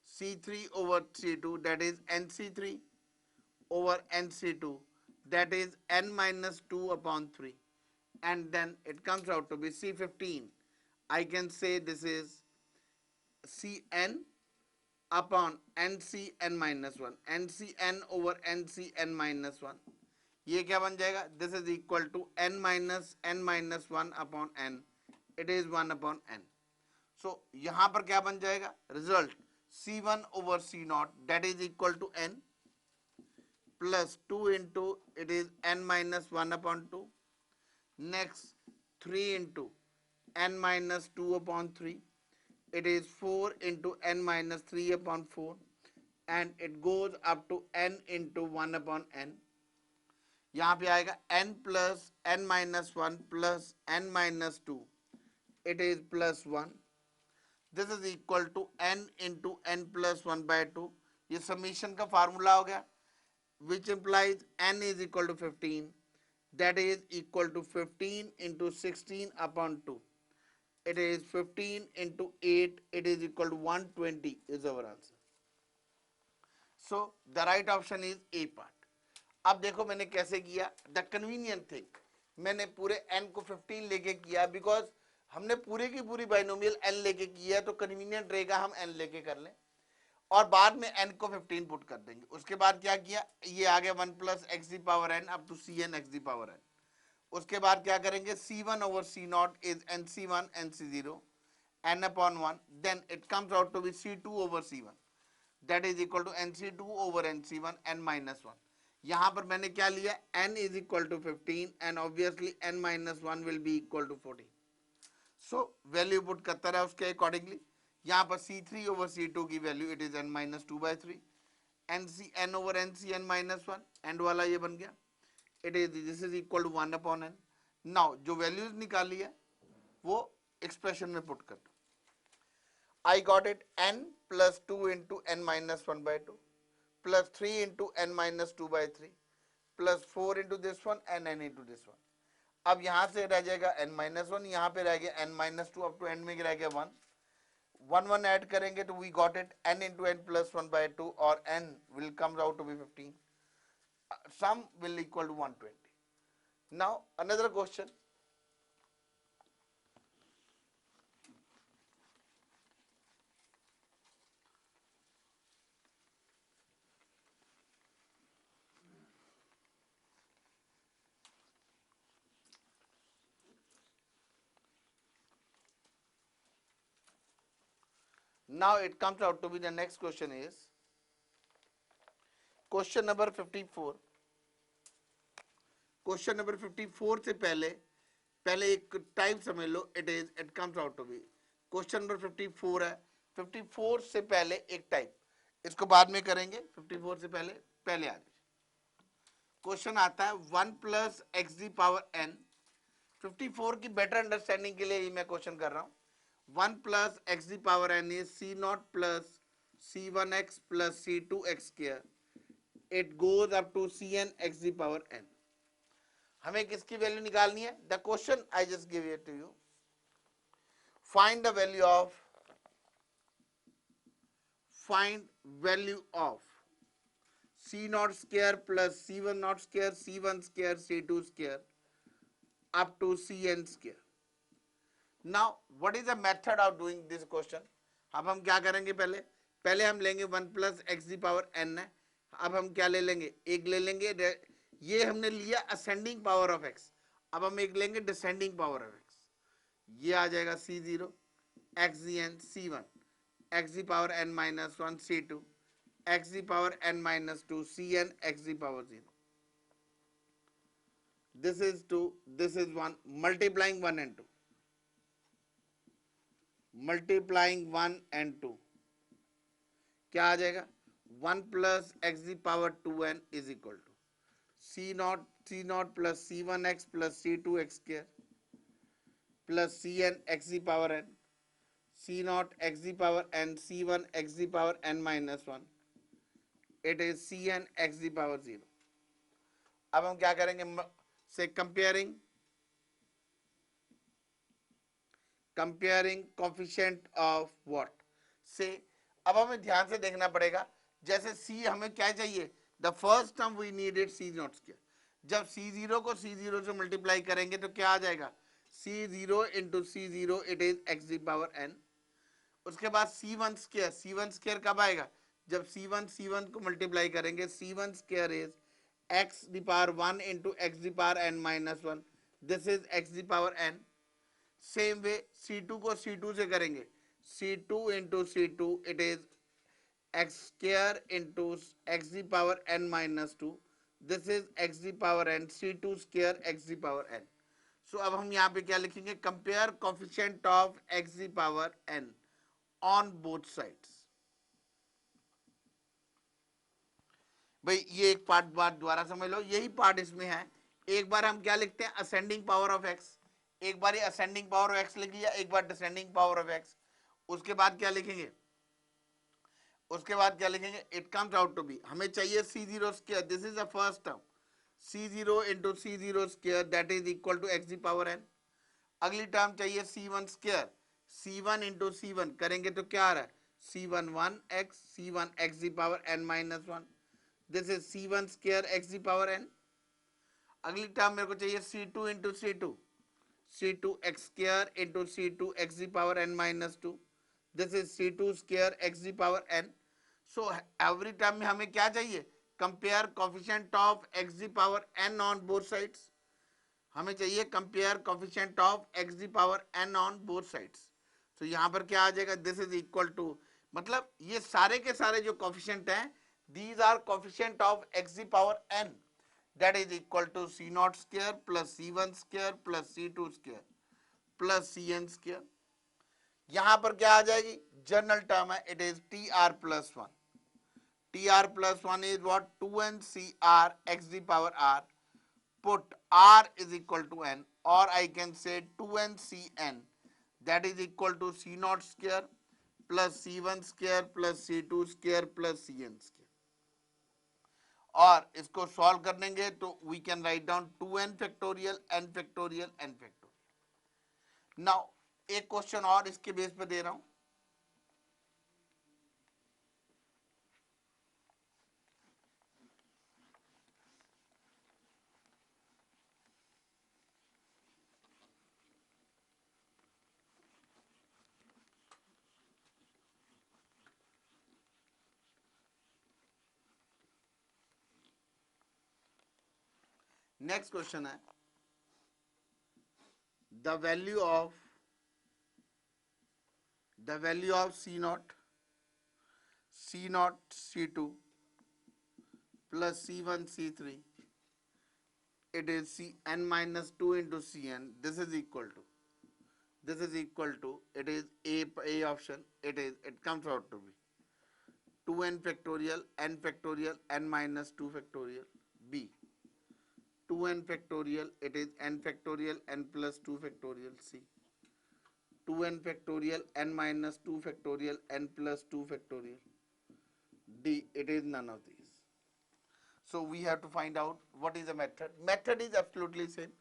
C3 over C2, that is NC3 over NC2, that is n minus 2 upon 3. And then it comes out to be C15. I can say this is C N upon N C N minus one, N C N over N C N minus one, ये क्या बन जाएगा, this is equal to N minus one upon N, it is one upon N. So यहां पर क्या बन जाएगा result, C one over C naught that is equal to N plus two into it is N minus one upon two, next three into n minus 2 upon 3, it is 4 into n minus 3 upon 4, and it goes up to n into 1 upon n. यहाँ पे आएगा n plus n minus 1 plus n minus 2, it is plus 1. This is equal to n into n plus 1 by 2. ये summation का formula हो गया, which implies n is equal to 15, that is equal to 15 into 16 upon 2. It is 15 into 8, it is equal to 120 is our answer. So the right option is A part. अब देखो मैंने कैसे किया, the convenient thing, मैंने पूरे n को 15 लेके किया, because हमने पूरे की पूरी बाइनोमियल n लेके किया तो कन्वीनियंट रहेगा हम n लेके कर लें और बाद में n को 15 पुट कर देंगे। उसके बाद क्या किया, ये आ गया 1 plus x the power n up to C n x the power n। उसके बाद क्या करेंगे, c1 over c not is nc1 nc0 n upon 1, then it comes out to be c2 over c1 that is equal to nc2 over nc1 n minus 1। यहां पर मैंने क्या लिया, n is equal to 15 and obviously n minus 1 will be equal to 14। So value put करता रहा उसके accordingly. यहाँ पर c3 ओवर c2 की value it is n minus 2/3, n over n minus 1 and वाला ये बन गया, it is this is equal to 1 upon n। Now जो वैल्यूज निकाली है वो एक्सप्रेशन में पुट कर दो। I got it n plus 2 into n minus 1 by 2 plus 3 into n minus 2 by 3 plus 4 into this one and n into this one। अब यहां से रह जाएगा n minus 1, यहाँ पे रह गया n minus 2 up to n में रह गया 1, 1 1 ऐड करेंगे तो we got it n into n plus 1 by 2 और n will come out to be 15, sum will equal to 120। Now another question, now it comes out to be the next question is question number 54। Question number 54 से पहले एक type समझ लो, it comes out to be question number 54 है। 54 से पहले एक type, इसको बाद में करेंगे, 54 से पहले आगे क्वेश्चन आता है 1 plus x the power n। 54 की बेटर अंडरस्टैंडिंग के लिए ही मैं क्वेश्चन कर रहा हूं। 1 plus x the power n is C not plus c1x plus c2x square, it goes up to cn x the power n। हमें किसकी वैल्यू निकालनी है, the question I just give it to you, find the value of c not square plus c1 not square c1 square c2 square up to cn square. Now what is the method of doing this question. अब हम क्या करेंगे, पहले हम लेंगे 1 plus x the power n है। अब हम क्या ले लेंगे, एक ले लेंगे, ये हमने लिया असेंडिंग पावर ऑफ x, अब हम एक लेंगे डिसेंडिंग पावर ऑफ x, ये आ जाएगा c0 x the n c1 x the power n minus 1 c2 x the power n minus 2 cn x the power 0। this is 2, this is 1, multiplying 1 and 2, multiplying 1 and 2 क्या आ जाएगा, 1 plus x the power 2n is equal to c not plus c1x plus c2x square plus cn x the power n, c not x the power n c1 x the power n minus 1, it is cn x the power 0। अब हम क्या करेंगे, से comparing coefficient of what से। अब हमें ध्यान से देखना पड़ेगा, जैसे c हमें क्या चाहिए, the first term we needed c not square, जब c0 को c0 से मल्टीप्लाई करेंगे तो क्या आ जाएगा, c0 into c0 it is x the power n, उसके बाद C1 स्क्वायर कब आएगा, जब C1 को मल्टीप्लाई करेंगे, C1 square is x the power 1 into x the power n minus 1, this is x the power n। Same way C2 को C2 से करेंगे, C2 into C2 it is x square into x the power n minus 2, this is x the power n, C2 square x the power n। सो अब हम यहाँ पे क्या लिखेंगे, compare coefficient of x the power n on both sides. भाई ये एक part बात दोबारा समझ लो, यही पार्ट इसमें है। एक बार हम क्या लिखते हैं, असेंडिंग पावर ऑफ एक्स, एक बार ये असेंडिंग पावर ऑफ एक्स लिख लिया, एक बार डिसेंडिंग पावर ऑफ एक्स। उसके बाद क्या लिखेंगे, उसके बाद क्या लिखेंगे, it comes out to be, हमें चाहिए C0 square, this is the first term, C0 into C0 square that is equal to x the power n। अगली टर्म चाहिए C1 square, C1 into C1 करेंगे तो क्या आ रहा है, C1 1x, C1 x the power n minus 1, this is C1 square x the power n। अगली term मेरे को चाहिए C2 into C2, C2 x square into C2 x the power n minus 2, this is C2 square x the power n। So every term में हमें क्या चाहिए, compare coefficient of x the power n on both sides, हमें चाहिए compare coefficient of x the power n on both sides. तो यहाँ पर क्या आ जाएगा, दिस इज इक्वल टू, मतलब ये सारे के सारे जो कोफिशिएंट हैं, these are coefficient of x the power n, that is equal to C0 square plus C1 square plus C2 square plus Cn square। यहां पर क्या आ जाएगी, जनरल टर्म है, it is TR plus 1, TR plus 1 is what, 2NCR x the power R, put R is equal to n, or I can say 2NCN, that is equal to C0 square plus C1 square plus C2 square plus Cn square। और इसको solve कर देंगे तो we can write down 2n factorial n factorial n factorial. Now एक question और इसके base पे दे रहा हूं, नेक्स्ट क्वेश्चन है, the value of C0 C2 plus C1 C3, it is Cn minus 2 into Cn, this is equal to it is a option, it comes out to be 2n factorial n minus 2 factorial, b 2n factorial it is n factorial n plus 2 factorial, c 2n factorial n minus 2 factorial n plus 2 factorial, d it is none of these। So we have to find out what is the method। Method is absolutely same,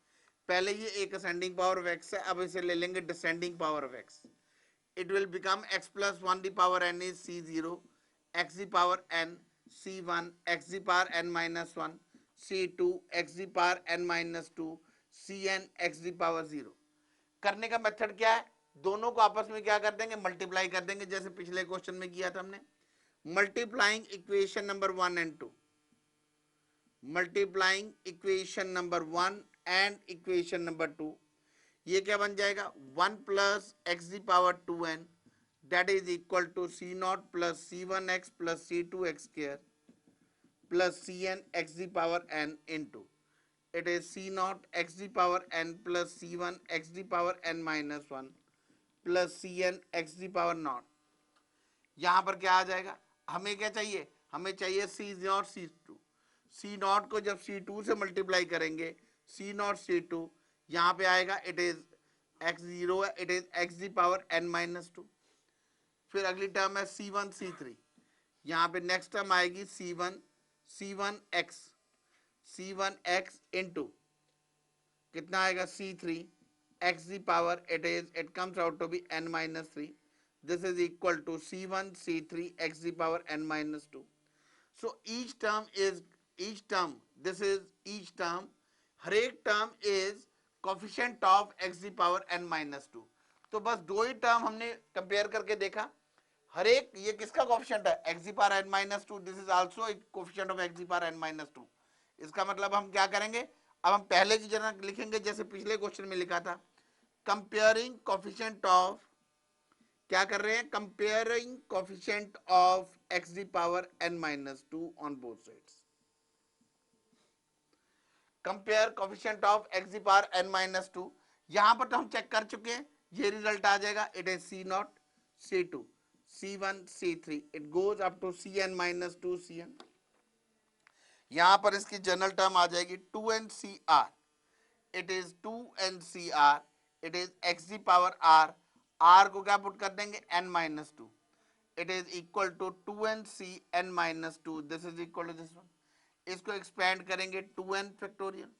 पहले ये एक ascending power of x है, अब इसे ले लेंगे descending power of x, it will become x plus 1 the power n is C0, x the power n, C1 x the power n minus 1, C2 x the power n minus 2, Cn x the power 0। करने का method क्या है, दोनों को आपस में क्या कर देंगे, मल्टीप्लाई कर देंगे, जैसे पिछले क्वेश्चन में किया था हमने, multiplying equation number 1 and 2, multiplying equation number 1 and equation number 2, ये क्या बन जाएगा, 1 plus x the power 2n that is equal to C0 plus C1x plus C2x square plus Cn x the power n into it is C0 x the power n plus C1 x the power n minus 1 plus Cn x the power not. यहाँ पर क्या आ जाएगा, हमें क्या चाहिए, हमें चाहिए C0 C2, C0 को जब C2 से मल्टीप्लाई करेंगे, C0 C2 यहाँ पे आएगा, इट इज x0 है, it is x the power n minus 2। फिर अगली टर्म है C1 C3, यहाँ पे नेक्स्ट टर्म आएगी C1x इंटू कितना आएगा C3 x the power it comes out to be n minus 3, this is equal to C1 C3 x the power n minus 2। So each term, हर एक term is coefficient of x the power n minus 2। तो बस दो ही term हमने compare करके देखा। हर एक, ये किसका कोफिशिएंट है, x the power n minus two, this is also coefficient of x the power n minus two. इसका मतलब हम क्या करेंगे, अब हम पहले की जगह लिखेंगे जैसे पिछले क्वेश्चन में लिखा था, कंपेयरिंग कोफिशिएंट ऑफ, क्या कर रहे हैं, comparing coefficient of x the power n minus two on both sides. Compare coefficient of x the power n minus two, यहां पर तो हम चेक कर चुके हैं, ये रिजल्ट आ जाएगा, it is C not, c two, c one, c three, it goes up to C N minus two C n. यहां पर इसकी जनरल टर्म आ जाएगी two n C r, it is two n C r, it is x the power r, r को क्या put कर देंगे, n minus two, it is equal to two n C N minus two, this is equal to this one. इसको expand करेंगे two n factorial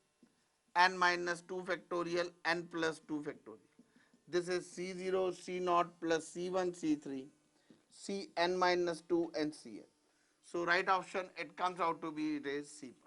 n minus 2 factorial n plus 2 factorial. This is C0 C naught plus C1 C3 C n minus 2 and Cn. So right option, it comes out to be, it is C part.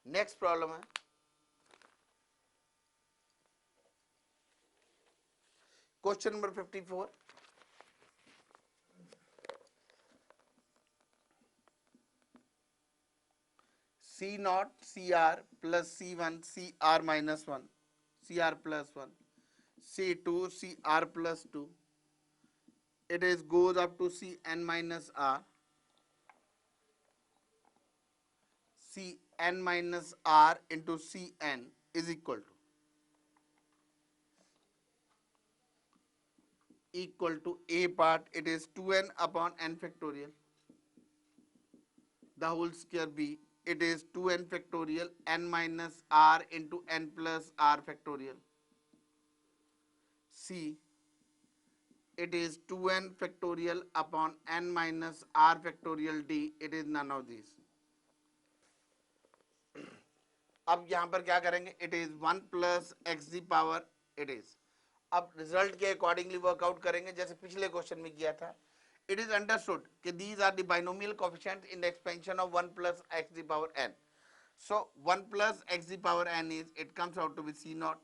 Next problem है question number 54. C naught CR plus C1 CR minus 1 CR plus 1 C2 CR plus 2, it is goes up to Cn minus R, Cn minus R into Cn is equal to A part, it is 2n upon n factorial, the whole square, B, it is 2n factorial n minus R into n plus R factorial, C, it is 2n factorial upon n minus R factorial, D, it is none of these. अब यहां पर क्या करेंगे, it is one plus x the power, it is, अब result के accordingly work out करेंगे जैसे पिछले क्वेश्चन में किया था। इट इज अंडरस्टूड कि these are the binomial coefficients in the expansion of one plus x the power n. So 1 plus x the power n is, it comes out to be c naught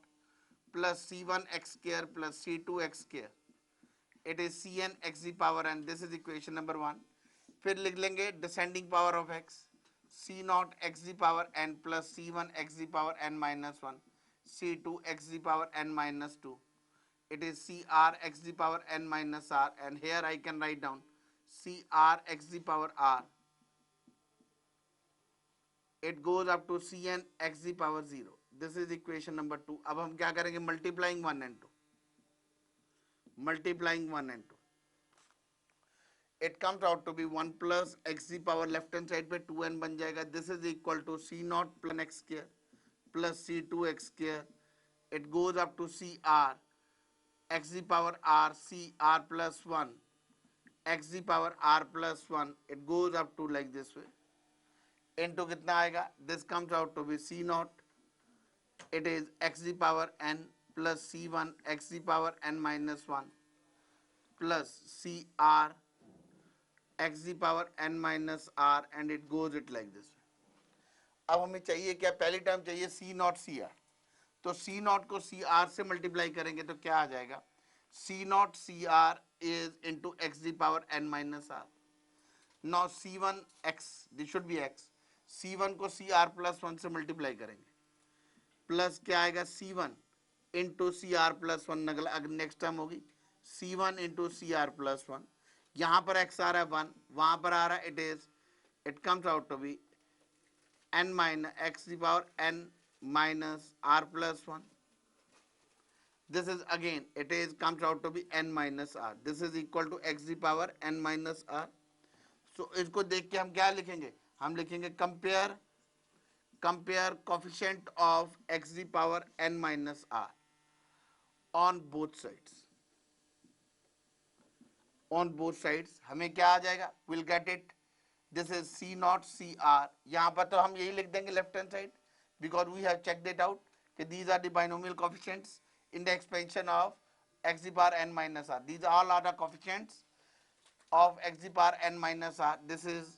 plus c1 x square plus c2 x square. It is cn x the power n. This is equation number 1. फिर लिख लेंगे descending power of x, c naught x the power n plus c1 x the power n minus 1, c2 x the power n minus 2. It is cr x the power n minus r, and here I can write down cr x the power r, it goes up to cn x the power 0. This is equation number 2. अब हम क्या करेंगे, multiplying 1 and 2, multiplying 1 and 2, it comes out to be 1 plus x the power left hand side पे 2n बन जाएगा. This is equal to c naught plus x square plus c2 x square, it goes up to cr x the power r, cr plus 1 x the power r plus 1, it goes up to like this way, into कितना आएगा, this comes out to be c naught, it is x the power n plus c1 x the power n minus 1 plus cr x the power n minus r, and it goes it like this. अब हमें चाहिए क्या, पहली term चाहिए c not C R, तो c not को C R से multiply करेंगे तो क्या आ जाएगा, c not C r is into x the power n minus r. Now c1 x, this should be x, c1 को cr प्लस 1 से मल्टीप्लाई करेंगे, प्लस क्या आएगा c1 इंटू सी आर प्लस वन, अगर नेक्स्ट टर्म होगी c1 into सी r plus 1, यहाँ पर x आ रहा है 1, वहाँ पर आ रहा है, it comes out to be n minus x the power n minus r plus 1. This is again, it is comes out to be n minus r. This is equal to x the power n minus r. So इसको देख के हम क्या लिखेंगे, हम लिखेंगे compare coefficient of x the power n minus r on both sides, on both sides, हमें क्या आ जाएगा, will get it, this is C not C R, यहाँ पर तो हम यही लिख देंगे left hand side, because we have checked it out कि these are the binomial coefficients in the expansion of x to the power n minus r. These all are the coefficients of x to the power n minus r. This is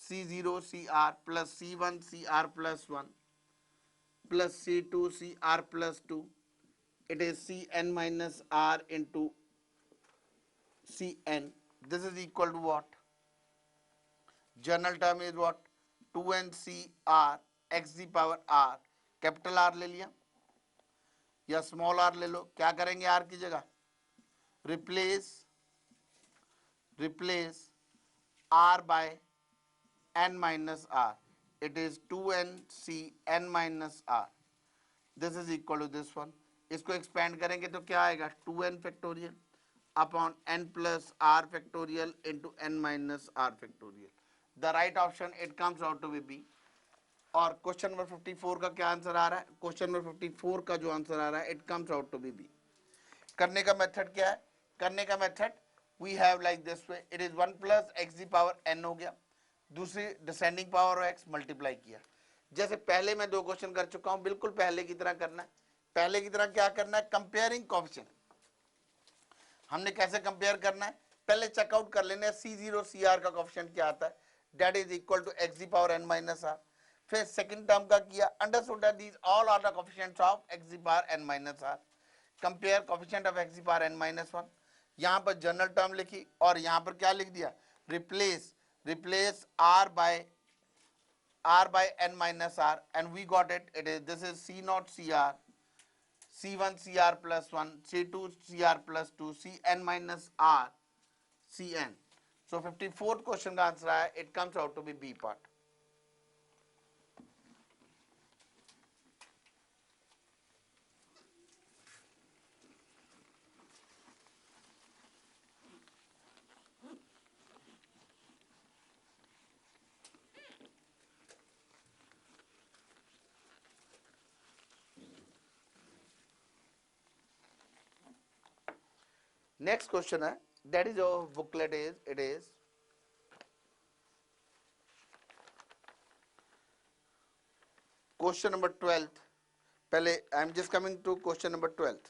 c0 cr plus c1 cr plus 1 plus c2 cr plus 2. It is cn minus r into cn. This is equal to what? General term is what? 2n cr x to the power r. Capital R ले लिया या small r ले लो, क्या करेंगे r की जगह? replace r by n minus r. It is 2n c n minus r. This is equal to this one. इसको expand करेंगे तो क्या आएगा? 2n factorial upon n plus r factorial into n minus r factorial. The right option, it comes out to be B. और question number 54 का क्या answer आ रहा है? क्वेश्चन नंबर 54 का जो आंसर आ रहा है, it comes out to be B. करने का मेथड क्या है? करने का method we have like this way, it is 1 plus x the power n हो गया, दूसरी डिसेंडिंग पावर एक्स मल्टीप्लाई किया. जैसे पहले मैं 2 क्वेश्चन कर चुका हूं, बिल्कुल पहले की तरह करना है. पहले की तरह क्या करना है? Comparing coefficient. हमने कैसे कंपेयर करना है? पहले चेकआउट कर लेना है C0 CR का कोएफिशिएंट क्या आता है, that is equal to x the power n minus r. फिर सेकंड टर्म का किया, understood that these all are the coefficients of x the power n minus r. Compare coefficient of x the power n minus 1. यहां पर general term लिखी और यहां पर क्या लिख दिया? Replace r by n minus r, and we got it. It is, this is c naught cr, c1 cr plus 1, c2 cr plus 2, cn minus r, cn. So 54th question का answer है, it comes out to be B part. Next question है, that is your booklet, is it is question number 12th. पहले I am just coming to question number 12th.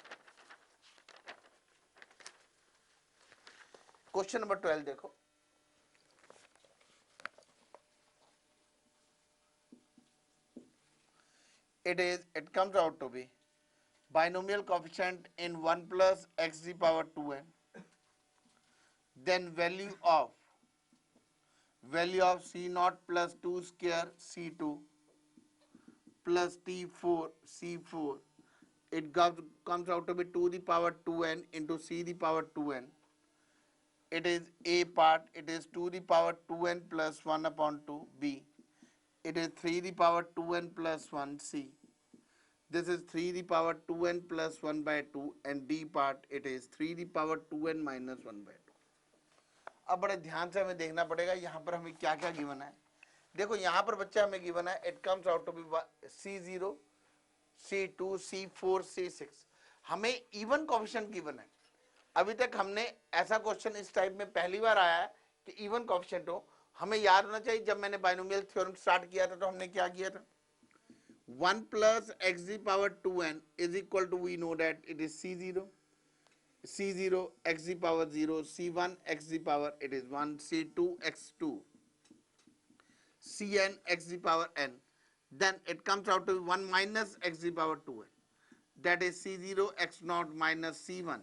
Question number 12 देखो, it comes out to be binomial coefficient in 1 plus x to the power 2n, then value of c naught plus 2 square c2 plus t4 c4, it comes out to be 2 to the power 2n into c to the power 2n. It is a part, it is 2 to the power 2n plus 1 upon 2. B, it is 3 to the power 2n plus 1. C, this is 3 to the power 2n plus 1 by 2, and D part, it is 3 to the power 2n minus 1 by 2. अब बड़े ध्यान से हमें देखना पड़ेगा यहाँ पर हमें क्या क्या गिवन है. देखो यहाँ पर बच्चा हमें गिवन है, it comes out to be C0 C2 C4 C6. हमें इवन कोएफिशिएंट गिवन है. अभी तक हमने ऐसा क्वेश्चन इस टाइप में पहली बार आया है कि इवन कोएफिशिएंट हो. हमें याद होना चाहिए, जब मैंने बाइनोमियल थ्योरम स्टार्ट किया था तो हमने क्या किया था? 1 plus x to the power 2n is equal to, we know that it is C0 x to the power 0, C1 x to the power, it is 1, C2 x2, Cn x to the power n. Then it comes out to 1 minus x to the power 2n, that is C0 x naught minus C1.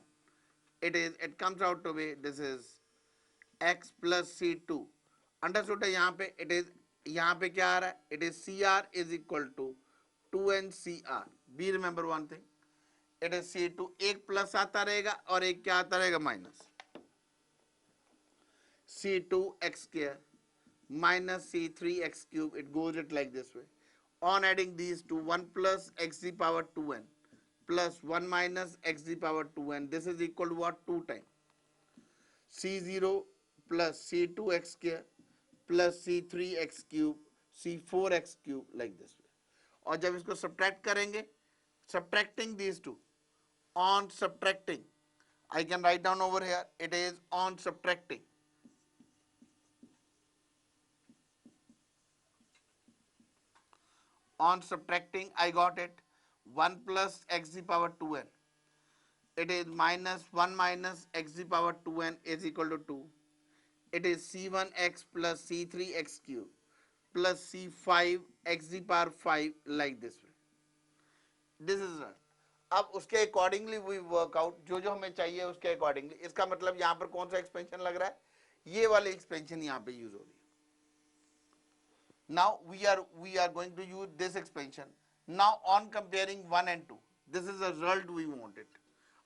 It comes out to be, this is x plus C2. Understood है. यहाँ पे it is, यहाँ पे क्या आ रहा है? It is CR is equal to 2n CR. Be remember one thing, it is C2, एक प्लस आता रहेगा और एक क्या आता रहेगा? Minus. C2 x square minus C3 x cube, it goes it like this way. On adding these two, 1 plus x to the power 2n plus 1 minus x to the power 2n, this is equal to what? 2 times C0 plus C2 x square plus C3 x cube C4 x cube, like this way. और जब इसको subtract करेंगे, subtracting these two, on subtracting, I can write down over here, it is on subtracting. On subtracting, I got it. 1 plus x to the power 2n. It is minus 1 minus x to the power 2n is equal to 2. It is c1x plus c3x cube plus c5x to the power 5 like this way. This is right. अब उसके accordingly we workout जो जो हमें चाहिए उसके accordingly. इसका मतलब यहाँ पर कौन सा एक्सपेंशन लग रहा है, ये वाली एक्सपेंशन यहाँ पे यूज हो रही है. Now we are going to use this expansion. Now on comparing 1 and 2, this is the result we wanted.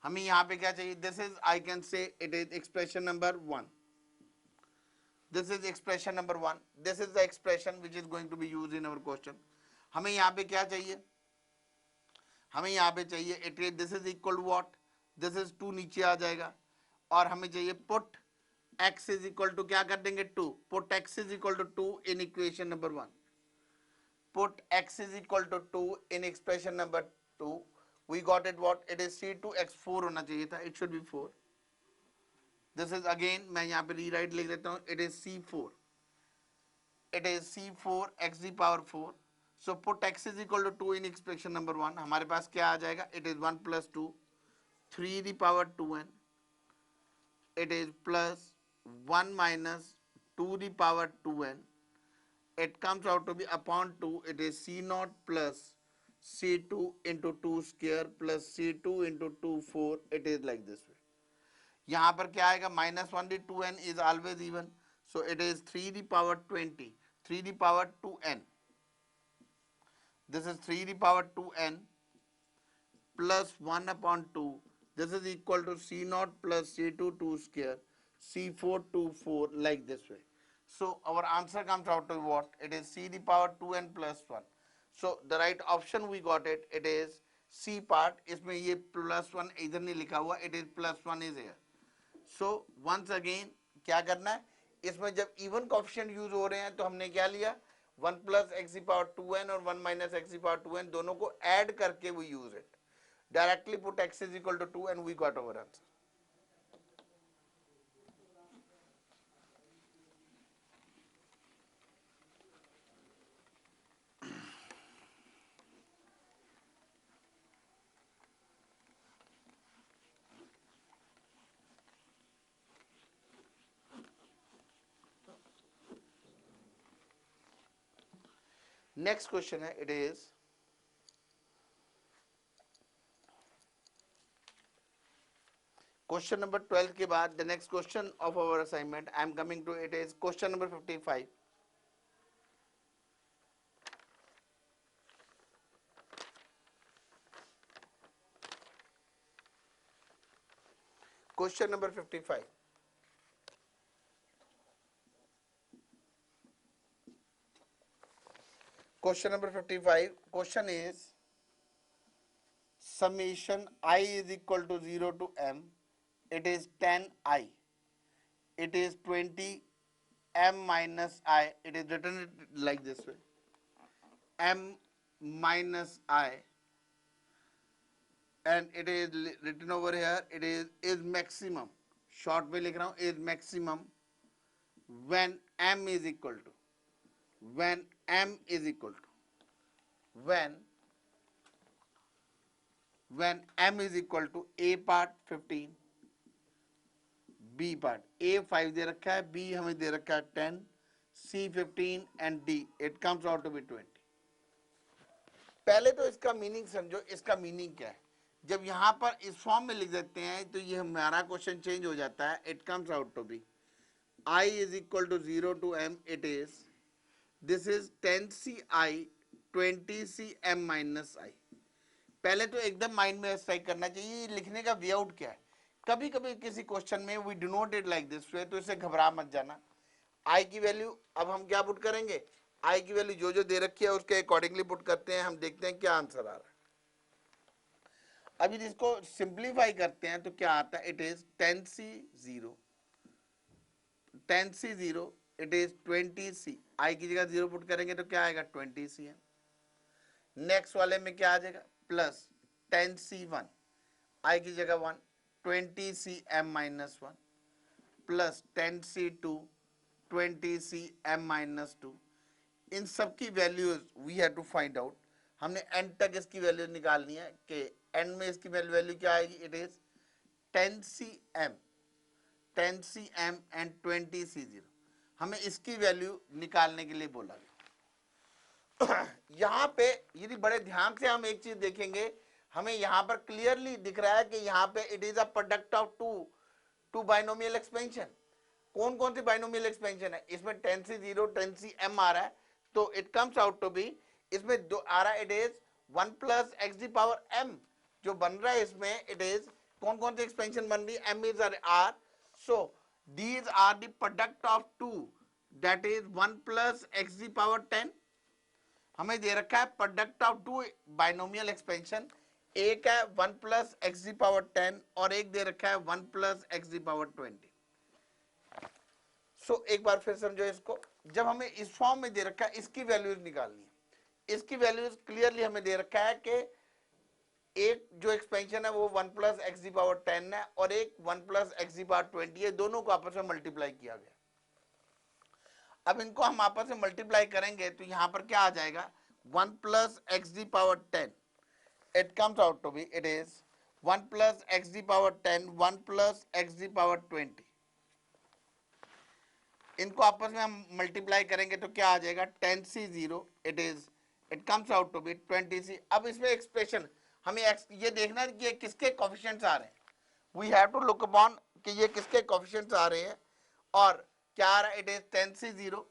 हमें यहाँ पे क्या चाहिए? This is, I can say it is expression number 1. This is expression number 1. This is the expression which is going to be used in our question. हमें यहाँ पे क्या चाहिए? हमें यहाँ पे चाहिए it is, this is equal to what? This is 2 नीचे आ जाएगा और हमें चाहिए put x is equal to क्या कर देंगे 2. Put x is equal to 2 in equation number 1. Put x is equal to 2 in expression number 2. We got it what? It is c2x4 होना चाहिए था. It should be 4. This is again मैं यहाँ पे rewrite लिख देता हूँ. It is c4. It is c4 x to the power 4. So put x is equal to 2 in expression number 1. हमारे पास क्या आ जाएगा? It is 1 plus 2 3 to the power 2n. It is plus 1 minus 2 to the power 2n. It comes out to be upon 2. It is c0 plus c2 into 2 square plus c2 into 2 4. It is like this way. यहाँ पर क्या आएगा? Minus 1 to 2n is always even. So it is 3 to the power 20. 3 to the power 2n. This is 3 to the power 2n plus 1 upon 2. This is equal to c0 plus c2 2 square c4 2 4 like this way. So our answer comes out to what? It is c to the power 2n plus 1. So the right option we got it. It is C part. इसमें ये plus 1 इधर नहीं लिखा हुआ. It is plus 1 is here. So once again क्या करना है? इसमें जब even coefficient use हो रहे हैं तो हमने क्या लिया? 1 plus x to the power 2n और 1 minus x to the power 2n दोनों को add करके we use it. Directly put x is equal to 2 and we got our answer. Next question है, it is question number 12 के बाद the next question of our assignment I am coming to it is question number 55. Question number 55. Question number 55. Question is summation I is equal to 0 to m. It is 10i. It is 20 m minus I. It is written like this way. M minus I. And it is written over here. It is maximum. Short में लिख रहा हूँ is maximum when m is equal to. When m is equal to. When m is equal to a part 15, b part. a 5 दे रखा है, b हमें दे रखा है 10, c 15 and d it comes out to be 20. पहले तो इसका meaning समझो. इसका मीनिंग क्या है? जब यहाँ पर इस फॉर्म में लिख देते हैं तो ये हमारा क्वेश्चन चेंज हो जाता है. It comes out to be I is equal to 0 to m. It is, this is 10ci 20cm minus I. पहले तो एकदम माइंड में स्ट्राइक करना चाहिए लिखने का वे आउट क्या है. कभी कभी किसी क्वेश्चन में we do not it like this way, तो इसे घबरा मत जाना. आई की वैल्यू अब हम क्या पुट करेंगे? आई की वैल्यू जो जो दे रखी है उसके अकॉर्डिंगली पुट करते हैं. हम देखते हैं क्या आंसर आ रहा है. अभी जिसको सिंप्लीफाई करते हैं तो क्या आता है? It is 10c0 it is 20c. आई की जगह 0 पुट करेंगे तो क्या आएगा? 20cm. नेक्स्ट वाले में क्या आ जाएगा? प्लस 10c1 आई की जगह 1 20 C m-1 plus 10 C2 20 C m-2। इन सब की values we have to find out. हमने एंड तक इसकी वैल्यू निकालनी है कि एंड में इसकी वैल्यू क्या आएगी। It is 10 cm and 20 C0। हमें इसकी वैल्यू निकालने के लिए बोला गया। यहाँ पे यदि बड़े ध्यान से हम एक चीज देखेंगे, हमें यहाँ पर क्लियरली दिख रहा है कि यहाँ पे it is a product of two binomial expansion. कौन कौन सी बाइनोमियल एक्सपेंशन है इसमें? 10 C0 10 cm आ रहा है, तो it comes out to be, इसमें दो आ रहा है, it is 1 plus x the power m जो बन रहा है इसमें। इट इज कौन कौन सी एक्सपेंशन बन रही है? m is r, so these are the product of two, that is 1 plus x the power 10। हमें दे रखा है product of two binomial expansion, एक है 1 प्लस एक्स दी पावर 10 और एक दे रखा है 1 प्लस एक्स दी पावर 20। सो एक बार फिर समझो इसको, जब हमें इस फॉर्म में दे रखा है इसकी वैल्यूज निकालनी है। इसकी वैल्यूज क्लियरली हमें दे रखा है कि एक जो एक्सपेंशन है वो 1 प्लस एक्स दी पावर 10 है और एक 1 प्लस एक्स दी पावर 20 है, दोनों को आपस में मल्टीप्लाई किया गया। अब इनको हम आपस में मल्टीप्लाई करेंगे तो यहां पर क्या आ जाएगा? 1 plus x the power 10, it comes out to be, it is 1 plus x the power 10 1 plus x the power 20। इनको आपस में हम मल्टीप्लाई करेंगे तो क्या आ जाएगा? 10 C0, it comes out to be 20C। अब इसमें एक्सप्रेशन हमें ये देखना है कि ये किसके कोफिशिएंट्स आ रहे हैं। We have to look upon कि ये किसके कोफिशिएंट्स आ रहे हैं और क्या आ रहा है। It is 10 C0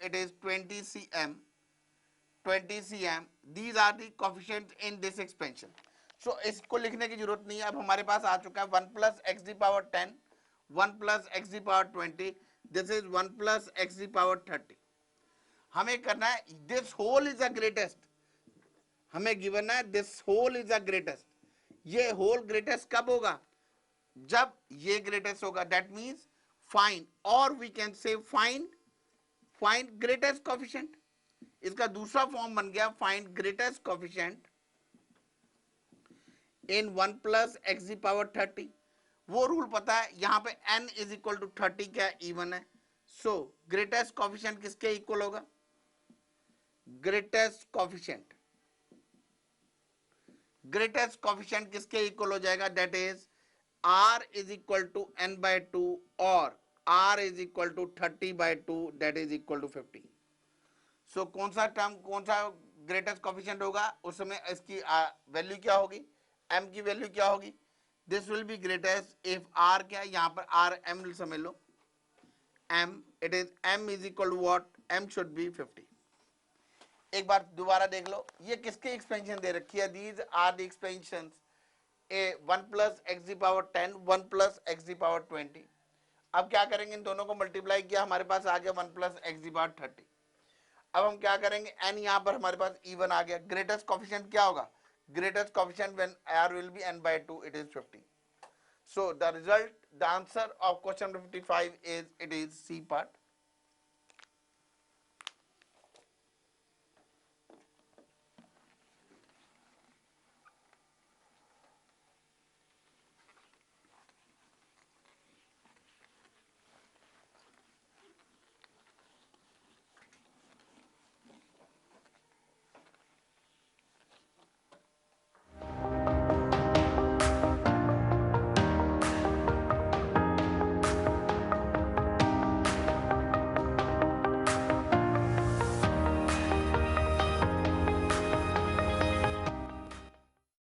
it is 20 cm these are the coefficients in this expansion. So इसको लिखने की जरूरत नहीं है, अब हमारे पास आ चुका है 1 plus x the power 10 1 plus x the power 20, this is 1 plus x the power 30। हमें करना है this whole is the greatest, हमें गिवन है this whole is the greatest. ये होल ग्रेटेस्ट कब होगा? जब ये ग्रेटेस्ट होगा, दैट मींस फाइंड, और we can say find greatest coefficient. इसका दूसरा फॉर्म बन गया find greatest coefficient in 1 plus x the power 30। वो रूल पता है, यहां पे n इज इक्वल टू 30 क्या इवन है। सो ग्रेटेस्ट कोफिशिएंट किसके इक्वल होगा? ग्रेटेस्ट कोफिशिएंट किसके इक्वल हो जाएगा? That is r is equal to n/2 और r is equal to 30/2, that is equal to 50। So कौन सा ग्रेटेस्ट कोफिशिएंट होगा? उस समय इसकी वैल्यू क्या होगी? m की वैल्यू क्या होगी? This will be greatest if r क्या है, यहां पर r m समझ लो, m, it is m is equal to what? m should be 50। एक बार दोबारा देख लो, ये किसकी एक्सपेंशन दे रखी है? These are the expansions a 1 plus x the power 10 1 plus x the power 20। अब क्या करेंगे? इन दोनों को मल्टीप्लाई किया, हमारे पास आ गया 1 प्लस एक्स दी पावर 30। अब हम क्या करेंगे? n यहां पर हमारे पास इवन आ गया। ग्रेटेस्ट कोफिशिएंट क्या होगा? Greatest coefficient when r will be n/2, it is 50। So the result, the answer of question 55 is, it is C part.